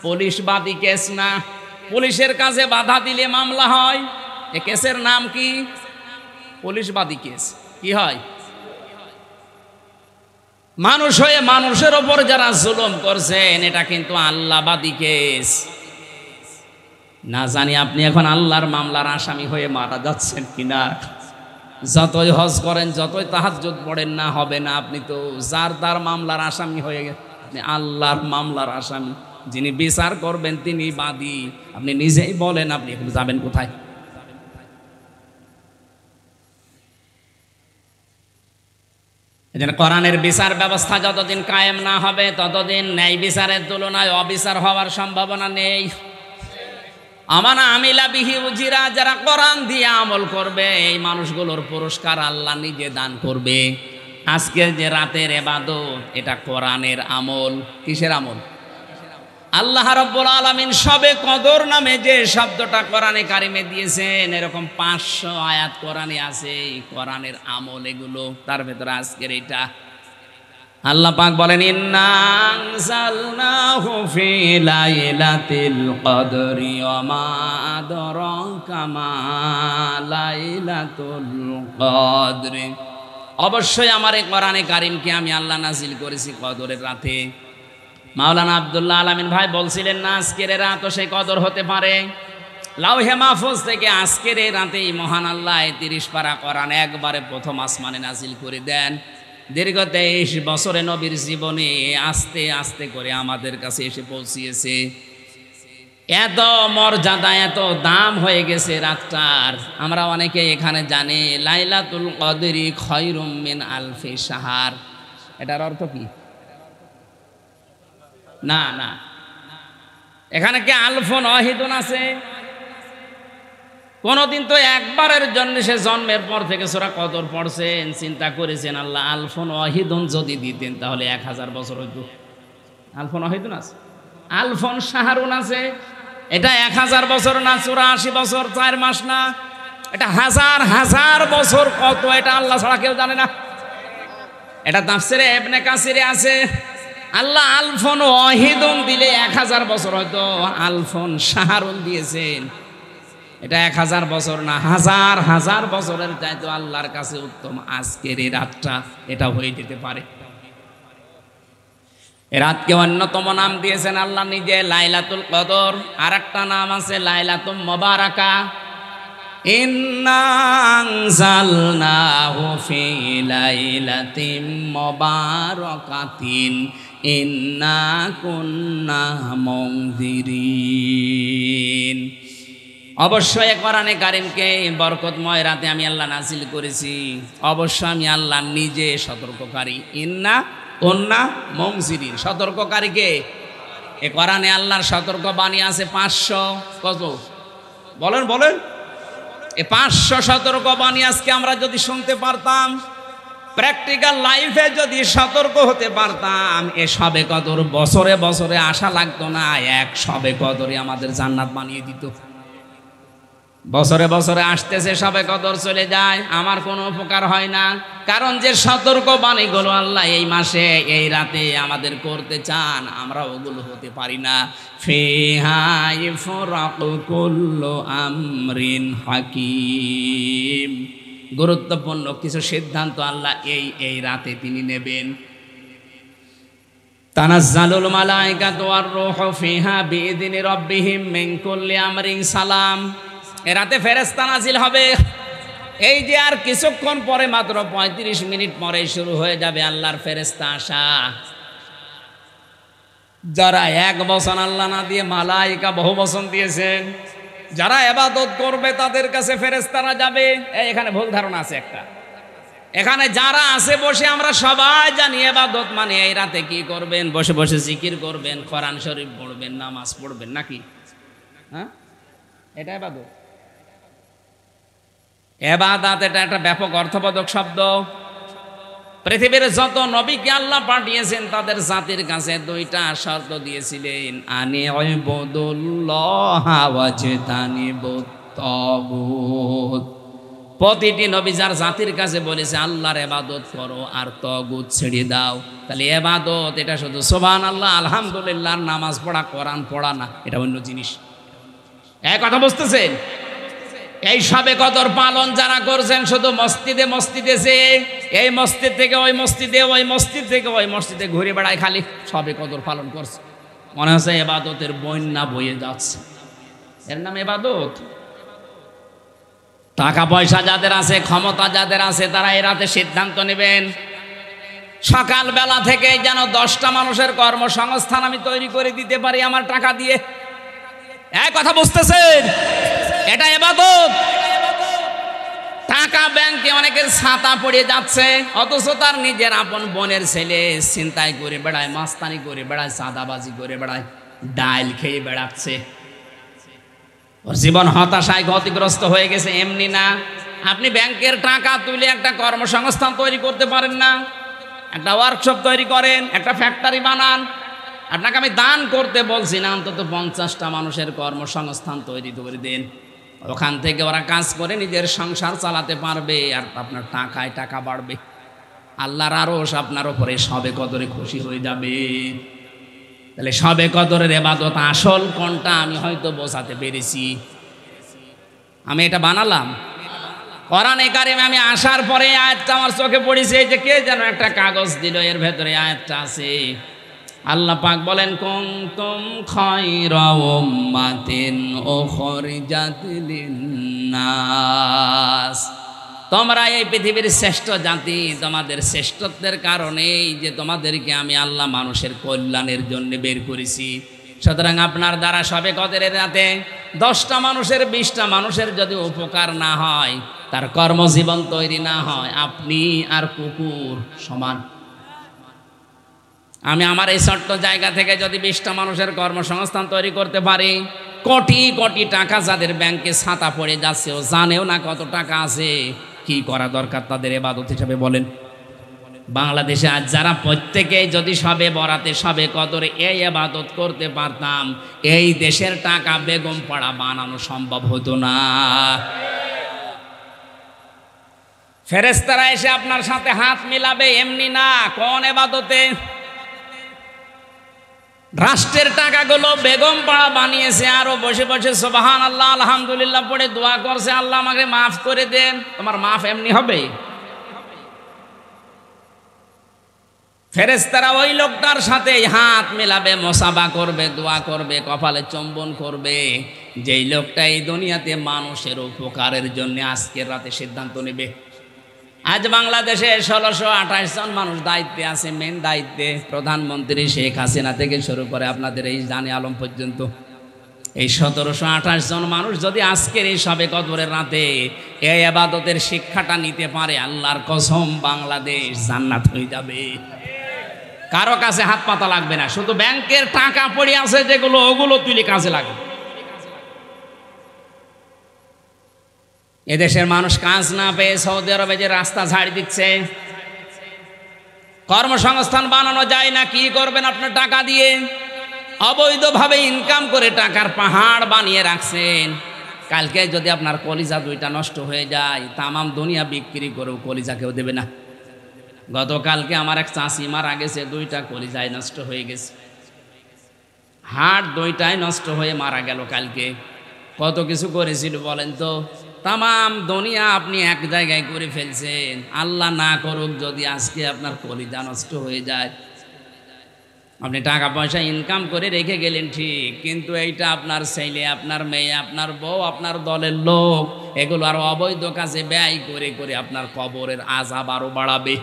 পুলিশবাদী কেস না। পুলিশের কাছে বাধা দিলে মামলা হয়। এই কেসের নাম কি? পুলিশবাদী কেস। কি হয়? মানুষ হয়ে মানুষের ওপর যারা জুলুম করছেন, এটা কিন্তু আল্লাহবাদী কেস। না জানি আপনি এখন আল্লাহর মামলার আসামি হয়ে মারা যাচ্ছেন কিনা। যতই হজ করেন, যতই তাহাজ্জুদ পড়েন না, হবে না। আপনি তো যার তার মামলার আসামি হয়ে গেছেন। আপনি আল্লাহর মামলার আসামি, যিনি বিচার করবেন তিনি বাদী। আপনি নিজেই বলেন আপনি এখন যাবেন কোথায়? এজন্য কোরআনের বিচার ব্যবস্থা যতদিন কায়েম না হবে ততদিন ন্যায় বিচারের তুলনায় অবিচার হওয়ার সম্ভাবনা নেই। আমানা আমিলা বিহি উজিরা, যারা কোরআন দিয়ে আমল করবে এই মানুষগুলোর পুরস্কার আল্লাহ নিজে দান করবে। আজকের যে রাতের ইবাদত, এটা কোরআনের আমল। কিসের আমল? আল্লাহ রাব্বুল আলামিন সবে কদর নামে যে শব্দটা কোরআনে কারিমে দিয়েছেন, এরকম 500 আয়াত কোরআনে আছে। কোরআনের আমল এগুলো, তার ভেতরে আজকের এটা। আল্লাহ পাক বলেন ইন্না আনজালনাহু ফি লাইলাতিল কদরি ওয়া মা আদরাকা মা লাইলাতুল কদরি। অবশ্যই আমার এই কোরআনে কারিমকে আমি আল্লাহ নাজিল করেছি কদরের রাতে। মাওলানা আব্দুল্লাহ আলামিন ভাই বলছিলেন না আজকের রাত সেই কদর হতে পারে। লাউহে মাহফুজ থেকে আজকের এই রাতেই মহান আল্লাহ 30 পারা কোরআন একবারে প্রথম আসমানে নাজিল করে দেন। দীর্ঘ 23 বছরে নবীর জীবনে আস্তে আস্তে করে আমাদের কাছে এসে পৌঁছিয়েছে। এত মর্যাদা এত দাম হয়ে গেছে রাতটার। আমরা অনেকে এখানে জানি লাইলাতুল কদরি খায়রুম মিন আলফি শাহর। এটার অর্থ কি? না না, এখানে কি আলফুন ওয়াহিদুন আছে? কোনদিন তো একবারের জন্য সে জন্মের পর থেকে সূরা কদর পড়ছেন, চিন্তা করেছেন আল্লাহ আলফুন ওয়াহিদুন যদি দিতেন তাহলে 1000 বছর হইতো। আলফুন ওয়াহিদুন আছে, আলফুন শাহরুন আছে। এটা 1000 বছর না, 84 বছর 4 মাস না, এটা হাজার হাজার বছর। কত এটা আল্লাহ ছাড়া কেউ জানে না। এটা তাফসিরে ইবনে কাসিরে আছে। আল্লাহ আলফুন ওয়াহিদুন দিলে 1000 বছর হয়তো, আলফুন শাহরুন দিয়েছেন এটা 1000 বছর না, হাজার হাজার বছরের চাইতো আল্লাহর কাছে উত্তম আজকের এই রাতটা এটা হয়ে যেতে পারে। এই রাতকে অন্যতম নাম দিয়েছেন আল্লাহ নিজে লাইলাতুল কদর। আর একটা নাম আছে লাইলাতুল মুবারাকা। ইন্না আনজালনাহু ফি লাইলাতিন মুবারাকাতিন ইন্না কুন্না মুনজিরিন। অবশ্যই কোরআনে কারিমকে বরকতময় রাতে আমি আল্লাহ নাজিল করেছি। অবশ্য আমি আল্লাহ নিজে সতর্ককারী। ইন্না কুন্না মুনজিরিন, সতর্ককারীকে এ কোরআনে আল্লাহর সতর্ক বাণী আছে 500। কত বলেন বলেন? এই 500 সতর্ক বাণী আজকে আমরা যদি শুনতে পারতাম, প্র্যাকটিক্যাল লাইফে যদি সতর্ক হতে পারতাম, এ শবে কদর বছরে বছরে আসা লাগতো না। এক শবে কদরে আমাদের জান্নাত বানিয়ে দিত। বছরে বছরে আসতেছে শবে কদর চলে যায়, আমার কোনো উপকার হয় না। কারণ যে সতর্ক বাণীগুলো আল্লাহ এই মাসে এই রাতে আমাদের করতে চান, আমরা ওগুলো হতে পারি না। ফিহা ইফরাকু কুল্লু আমরিন হাকিম, গুরুত্বপূর্ণ কিছু সিদ্ধান্ত আল্লাহ এই রাতে তিনি নেবেন। তানাজ্জালুল মালাইকাতু ওয়ার রূহু ফিহা বিইذনি রাব্বিহিম মিন কুল্লি আমরিন সালাম। এ রাতে ফেরেশতা নাজিল হবে। এই যে আর কিছুক্ষণ পরে, মাত্র 35 মিনিট পরে শুরু হয়ে যাবে আল্লাহর ফেরেশতা আসা। যারা 1 বচন আল্লাহ না দিয়ে মালাইকা বহু বচন দিয়েছেন, যারা ইবাদত করবে তাদের কাছে ফেরেশতারা যাবে। এখানে ভুল ধারণা আছে একটা। এখানে যারা আছে বসে আমরা সবাই জানি ইবাদত মানে এই রাতে কি করবেন? বসে বসে জিকির করবেন, কোরআন শরীফ পড়বেন, নামাজ পড়বেন, নাকি? হ্যাঁ, এটা ইবাদত। ইবাদত এটা একটা ব্যাপক অর্থবোধক শব্দ। পৃথিবীর যত নবীকে আল্লাহ পাঠিয়েছেন তাদের জাতির কাছে 2টা শর্ত দিয়েছিলেন, আনি ইবুদুল্লাহ ওয়াজতানিবুত তাগুত। প্রতিটি নবী যার জাতির কাছে বলেছে আল্লাহর ইবাদত করো আর তাগুত ছেড়ে দাও। তাহলে ইবাদত এটা শুধু সুবহানাল্লাহ আলহামদুলিল্লাহ নামাজ পড়া কোরআন পড়া না, এটা অন্য জিনিস। এক কথা বুঝতেছেন? এই শবে কদর পালন যারা করছেন শুধু মসজিদে মসজিদে যে এই মসজিদ থেকে ওই মসজিদে, ওই মসজিদ থেকে ওই মসজিদে ঘুরে বেড়ায়, খালি শবে কদর পালন করছে। মনে হচ্ছে ইবাদতের বন্যা বয়ে যাচ্ছে। এর নাম ইবাদত? টাকা পয়সা যাদের আছে, ক্ষমতা যাদের আছে, তারা এই রাতে সিদ্ধান্ত নেবেন সকালবেলা থেকে যেন 10টা মানুষের কর্মসংস্থান আমি তৈরি করে দিতে পারি আমার টাকা দিয়ে। এক কথা বুঝতেছেন? এটা ইবাদত। টাকা ব্যাংকে অনেকের ছাতা পড়ে যাচ্ছে, অথচ তার নিজের আপন বোনের ছেলে ছিনতাই করে বেড়ায়, মাস্তানি করে বেড়ায়, চাঁদাবাজি করে বেড়ায়, ডাইল খেয়ে বেড়াচ্ছে। ওর জীবন হতাশায় ক্ষতিগ্রস্ত হয়ে গেছে। এমনি না, আপনি ব্যাংকের টাকা তুলে একটা কর্মসংস্থান তৈরি করতে পারেন না? একটা ওয়ার্কশপ তৈরি করেন, একটা ফ্যাক্টরি বানান। আপনাকে আমি দান করতে বলছি না, অন্তত 50টা মানুষের কর্মসংস্থান তৈরি করে দেন। ওখান থেকে ওরা কাজ করে নিজের সংসার চালাতে পারবে, আর আপনার টাকায় টাকা বাড়বে। আল্লাহর আরশ আপনার উপরে সবে কদরে খুশি হয়ে যাবে। তাহলে সবে কদরের ইবাদত আসল কোনটা আমি হয়তো বোঝাতে পেরেছি। আমি এটা বানালাম কোরআনে কারিমে। আমি আসার পরে আয়াতটা আমার চোখে পড়েছে, এই যে কে যেন একটা কাগজ দিল, এর ভেতরে আয়াতটা আছে। আল্লাহ পাক বলেন, কুনতুম খায়রা উম্মাতিন উখরিজাত লিন্নাস, তোমরা এই পৃথিবীর শ্রেষ্ঠ জাতি। তোমাদের শ্রেষ্ঠত্বের কারণেই যে তোমাদেরকে আমি আল্লাহ মানুষের কল্যাণের জন্য বের করেছি। সুতরাং আপনার দ্বারা সবে কদরের রাতে 10টা মানুষের 20টা মানুষের যদি উপকার না হয়, তার কর্মজীবন তৈরি না হয়, আপনি আর কুকুর সমান। আমি আমার এই ছোট্ট জায়গা থেকে যদি 20টা মানুষের কর্মসংস্থান তৈরি করতে পারি, কোটি কোটি টাকা যাদের ব্যাংকে ছাতা পড়ে যাচ্ছে, ও জানেও না কত টাকা আছে, কি করা দরকার তাদের ইবাদত হিসাবে বলেন। বাংলাদেশে আজ যারা প্রত্যেকেই যদি সবে বরাতে সবে কদরে এই ইবাদত করতে পারতাম, এই দেশের টাকা বেগম পাড়া বানানো সম্ভব হতো না। ফেরেশতারা এসে আপনার সাথে হাত মিলাবে এমনি না, কোন ইবাদতে? রাষ্ট্রের টাকাগুলো বেগম পাড়া বানিয়েছে, আরো বসে বসে সুবহানাল্লাহ আলহামদুলিল্লাহ পড়ে দোয়া করছে, আল্লাহ আমাকে মাফ করে দেন। তোমার মাফ এমনি হবে? ফেরেশতারা ওই লোকটার সাথে হাত মেলাবে, মুসাফা করবে, দোয়া করবে, কপালে চুম্বন করবে, যেই লোকটা এই দুনিয়াতে মানুষের উপকারের জন্য আজকের রাতে সিদ্ধান্ত নেবে। আজ বাংলাদেশে 1628 জন মানুষ দায়িত্বে আছে, মেন দায়িত্বে। প্রধানমন্ত্রী শেখ হাসিনা থেকে শুরু করে আপনাদের এই জানে আলম পর্যন্ত, এই 1728 জন মানুষ যদি আজকের এই সবে কদরের রাতে এই ইবাদতের শিক্ষাটা নিতে পারে, আল্লাহর কসম বাংলাদেশ জান্নাত হয়ে যাবে। কারো কাছে হাত পাতা লাগবে না, শুধু ব্যাংকের টাকা পড়ে আছে যেগুলো, ওগুলো তুলে কাজে লাগবে। এদেশের মানুষ কাজ না পেয়ে সৌদি আরবে যে রাস্তা ঝাড়ি দিচ্ছে, কর্মসংস্থান বানানো যায় না, কি করবেন আপনার টাকা দিয়ে? অবৈধভাবে ইনকাম করে টাকার পাহাড় বানিয়ে রাখছেন। কালকে যদি আপনার কলিজা 2টা নষ্ট হয়ে যায়, তামাম দুনিয়া বিক্রি করেও কলিজা কেউ দেবে না। গতকালকে আমার এক চাষি মারা গেছে, 2টা কলিজায় নষ্ট হয়ে গেছে, হাড় 2টাই নষ্ট হয়ে মারা গেল। কালকে কত কিছু করেছিল বলেন তো? তামাম দুনিয়া আপনি এক জায়গায় করে ফেলছেন। আল্লাহ না করুক যদি আজকে আপনার কলিজা নষ্ট হয়ে যায়। আপনি টাকা পয়সা ইনকাম করে রেখে গেলেন ঠিক, কিন্তু এইটা আপনার ছেলে, আপনার মেয়ে, আপনার বউ, আপনার দলের লোক, এগুলো আরো অবৈধ কাজে ব্যয় করে করে আপনার কবরের আযাব আরো বাড়াবে।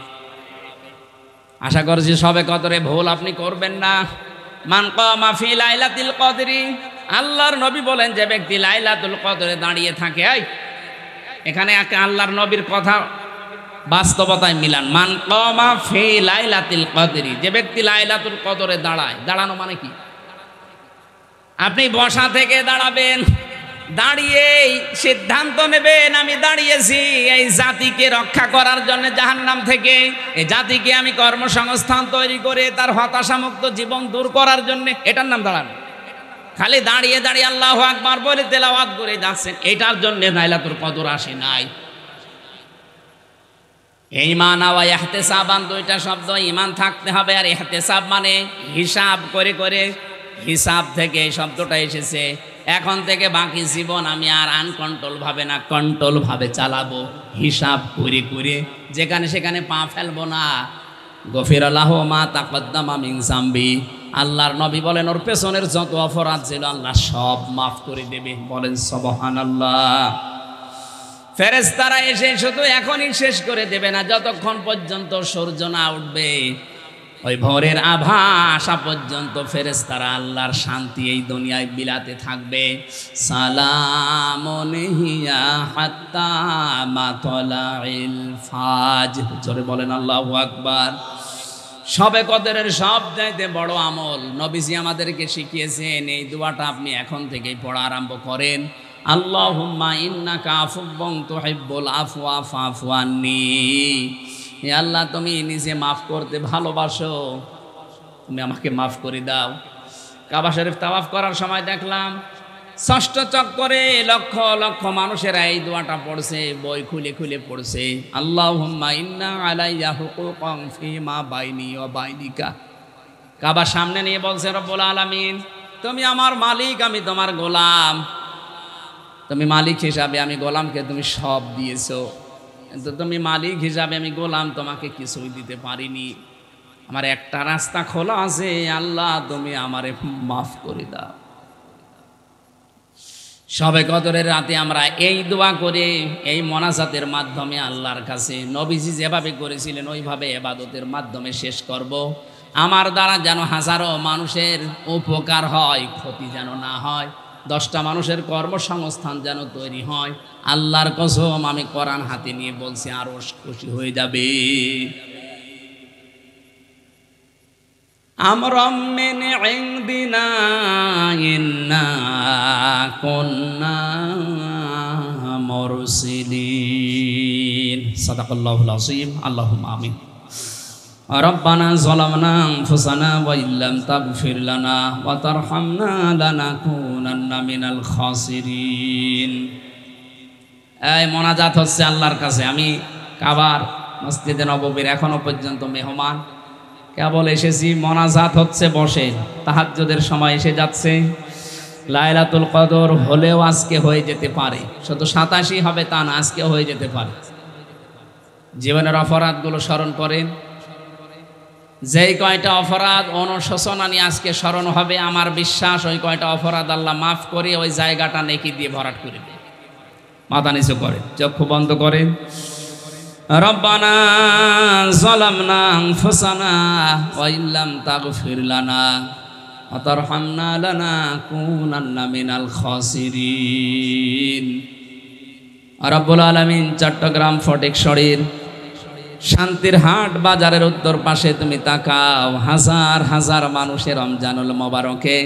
আশা করছি সবে কদরে ভুল আপনি করবেন না। মান কামা ফি লাইলাতুল কদরি, আল্লাহর নবী বলেন, যে ব্যক্তি লাইলাতুল কদরে দাঁড়িয়ে থাকে, এখানে আল্লাহর নবীর কথা বাস্তবতায় মিলান। মান কামা ফি লাইলাতুল কদরি, যে ব্যক্তি লাইলাতুল কদরে দাঁড়ায়। দাঁড়ানো মানে কি? আপনি বসা থেকে দাঁড়াবেন, দাঁড়িয়ে সিদ্ধান্ত নেবেন, আমি দাঁড়িয়েছি এই জাতিকে রক্ষা করার জন্য জাহান্নাম থেকে, এই জাতিকে আমি কর্মসংস্থান তৈরি করে তার হতাশামুক্ত জীবন দূর করার জন্য। এটার নাম দাঁড়ানো। খালি দাঁড়িয়ে দাঁড়িয়ে আল্লাহু আকবার বলে তেলাওয়াত করে যাচ্ছেন, এটার জন্য লাইলাতুল কদর আসে নাই। ঈমান ওয়া ইহতিসাবান, 2টা শব্দ। ঈমান থাকতে হবে, আর ইহতিসাব মানে হিসাব করে করে। হিসাব থেকে এই শব্দটা এসেছে। এখন থেকে বাকি জীবন আমি আর আনকন্ট্রোল ভাবে না, কন্ট্রোল ভাবে চালাবো, হিসাব করে করে, যেখানে সেখানে পা ফেলবো না। গফিরাল্লাহু মা তাকদ্দামা মিন যামবি, আল্লাহর নবী বলেন ওর পেছনের যত অপরাধ ছিল আল্লাহ সব মাফ করে দেবে। বলেন সুবহানাল্লাহ। ফেরেশতারা এসে শুধু এখনই শেষ করে দেবে না, যতক্ষণ পর্যন্ত সূর্য না উঠবে, ওই ভোরের আভা আসা পর্যন্ত ফেরেশতারা আল্লাহর শান্তি এই দুনিয়ায় বিলাতে থাকবে। সালামুন হিয়া হাত্তা মাতলাইল ফাজ, জোরে বলেন আল্লাহু আকবার। সবে কদরের সবচাইতে বড় আমল নবীজি আমাদেরকে শিখিয়েছেন, এই দোয়াটা আপনি এখন থেকেই পড়া আরম্ভ করেন। আল্লাহুম্মা ইন্নাকা আফুব্বুন তুহিব্বুল আফওয়া ফাফু আন্নি, হে আল্লাহ তুমি নিজে মাফ করতে ভালোবাসো, তুমি আমাকে মাফ করে দাও। কাবা শরীফ তাওয়াফ করার সময় দেখলাম ষষ্ঠ চক্করে লক্ষ লক্ষ মানুষেরা এই দোয়াটা পড়ছে, বই খুলে খুলে পড়ছে, আল্লাহুম্মা ইন্না আলাইয়া হুকুকান ফীমা বাইনি ওয়া বাইনিকা। কাবার সামনে নিয়ে বলছে, রব্বুল আলামিন তুমি আমার মালিক, আমি তোমার গোলাম। তুমি মালিক হিসাবে আমি গোলামকে তুমি সব দিয়েছো, কিন্তু তুমি মালিক হিসাবে আমি গোলাম তোমাকে কিছুই দিতে পারিনি। আমার একটা রাস্তা খোলা আছে, আল্লাহ তুমি আমারে মাফ করে দাও। শবে কদরের রাতে আমরা এই দোয়া করে এই মোনাজাতের মাধ্যমে আল্লাহর কাছে নবীজি যেভাবে করেছিলেন ওইভাবে ইবাদতের মাধ্যমে শেষ করব। আমার দ্বারা যেন হাজারো মানুষের উপকার হয়, ক্ষতি যেন না হয়, 10টা মানুষের কর্মসংস্থান যেন তৈরি হয়। আল্লাহর কসম আমি কোরআন হাতে নিয়ে বলছি, আরো খুশি হয়ে যাবে। আমরাম মিন ইনদিনা ইন্না কুন্না মুরসিলিন। সাদাকাল্লাহুল আযীম। আল্লাহুম্মা আমিন। রব্বানা যালামনা আনফুসানা ওয়া ইল্লাম তাগফির লানা ওয়া তারহামনা লানাকুনান্না মিনাল খাসিরিন। এই মোনাজাত হচ্ছে আল্লাহর কাছে। আমি কাবার মসজিদে নববীর এখনো পর্যন্ত মেহমান, কেবল এসেছি, মোনাজাত হচ্ছে বসে, তাহাজ্জুদের সময় এসে যাচ্ছে। লাইলাতুল কদর হলেও আজকে হয়ে যেতে পারে, শুধু 87 হবে তা না, আজকে হয়ে যেতে পারে। জীবনের অপরাধগুলো স্মরণ করেন, যেই কয়টা অপরাধ অনুশোচনা নিয়ে আজকে স্মরণ হবে, আমার বিশ্বাস ওই কয়টা অপরাধ আল্লাহ মাফ করে ওই জায়গাটা নেকি দিয়ে ভরাট করে দেবে। মাথা নিচু করেন, চক্ষু বন্ধ করেন। রব্বানা যালামনা আনফুসানা ওয়া ইল্লাম তাগফির লানা ওয়া তারহামনা লানাকুনান্না মিনাল খাসিরিন। রব্বুল আলামিন চট্টগ্রাম ফটিকছড়ির শান্তির হাট বাজারের উত্তর পাশে তুমি তাকাও, হাজার হাজার মানুষের রমজানুল মোবারকে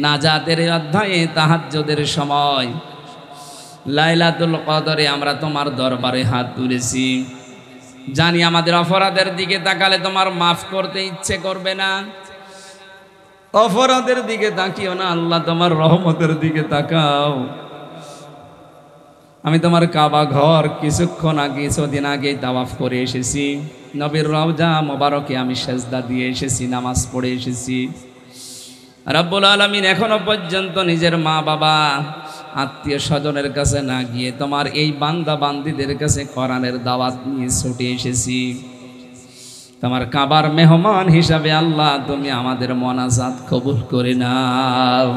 নাজাতের অধ্যায়ে তাহাজ্জুদের সময় লাইলাতুল কদরে আমরা তোমার দরবারে হাত তুলেছি। জানি আমাদের অপরাধের দিকে তাকালে তোমার মাফ করতে ইচ্ছে করবে না, অপরাধের দিকে তাকিও না, আল্লাহ তোমার রহমতের দিকে তাকাও। আমি তোমার কাবা ঘর কিছুক্ষণ আগে, কিছুদিন আগে তাওয়াফ করে এসেছি, নবীর রওজা মোবারকে আমি সেজদা দিয়ে এসেছি, নামাজ পড়ে এসেছি। রব্বুল আলামিন এখনো পর্যন্ত নিজের মা বাবা আত্মীয় স্বজনের কাছে না গিয়ে তোমার এই বান্দা বান্দিদের কাছে কোরআনের দাওয়াত নিয়ে ছুটে এসেছি। তোমার কাবার মেহমান হিসাবে আল্লাহ তুমি আমাদের মোনাজাত কবুল করে নাও।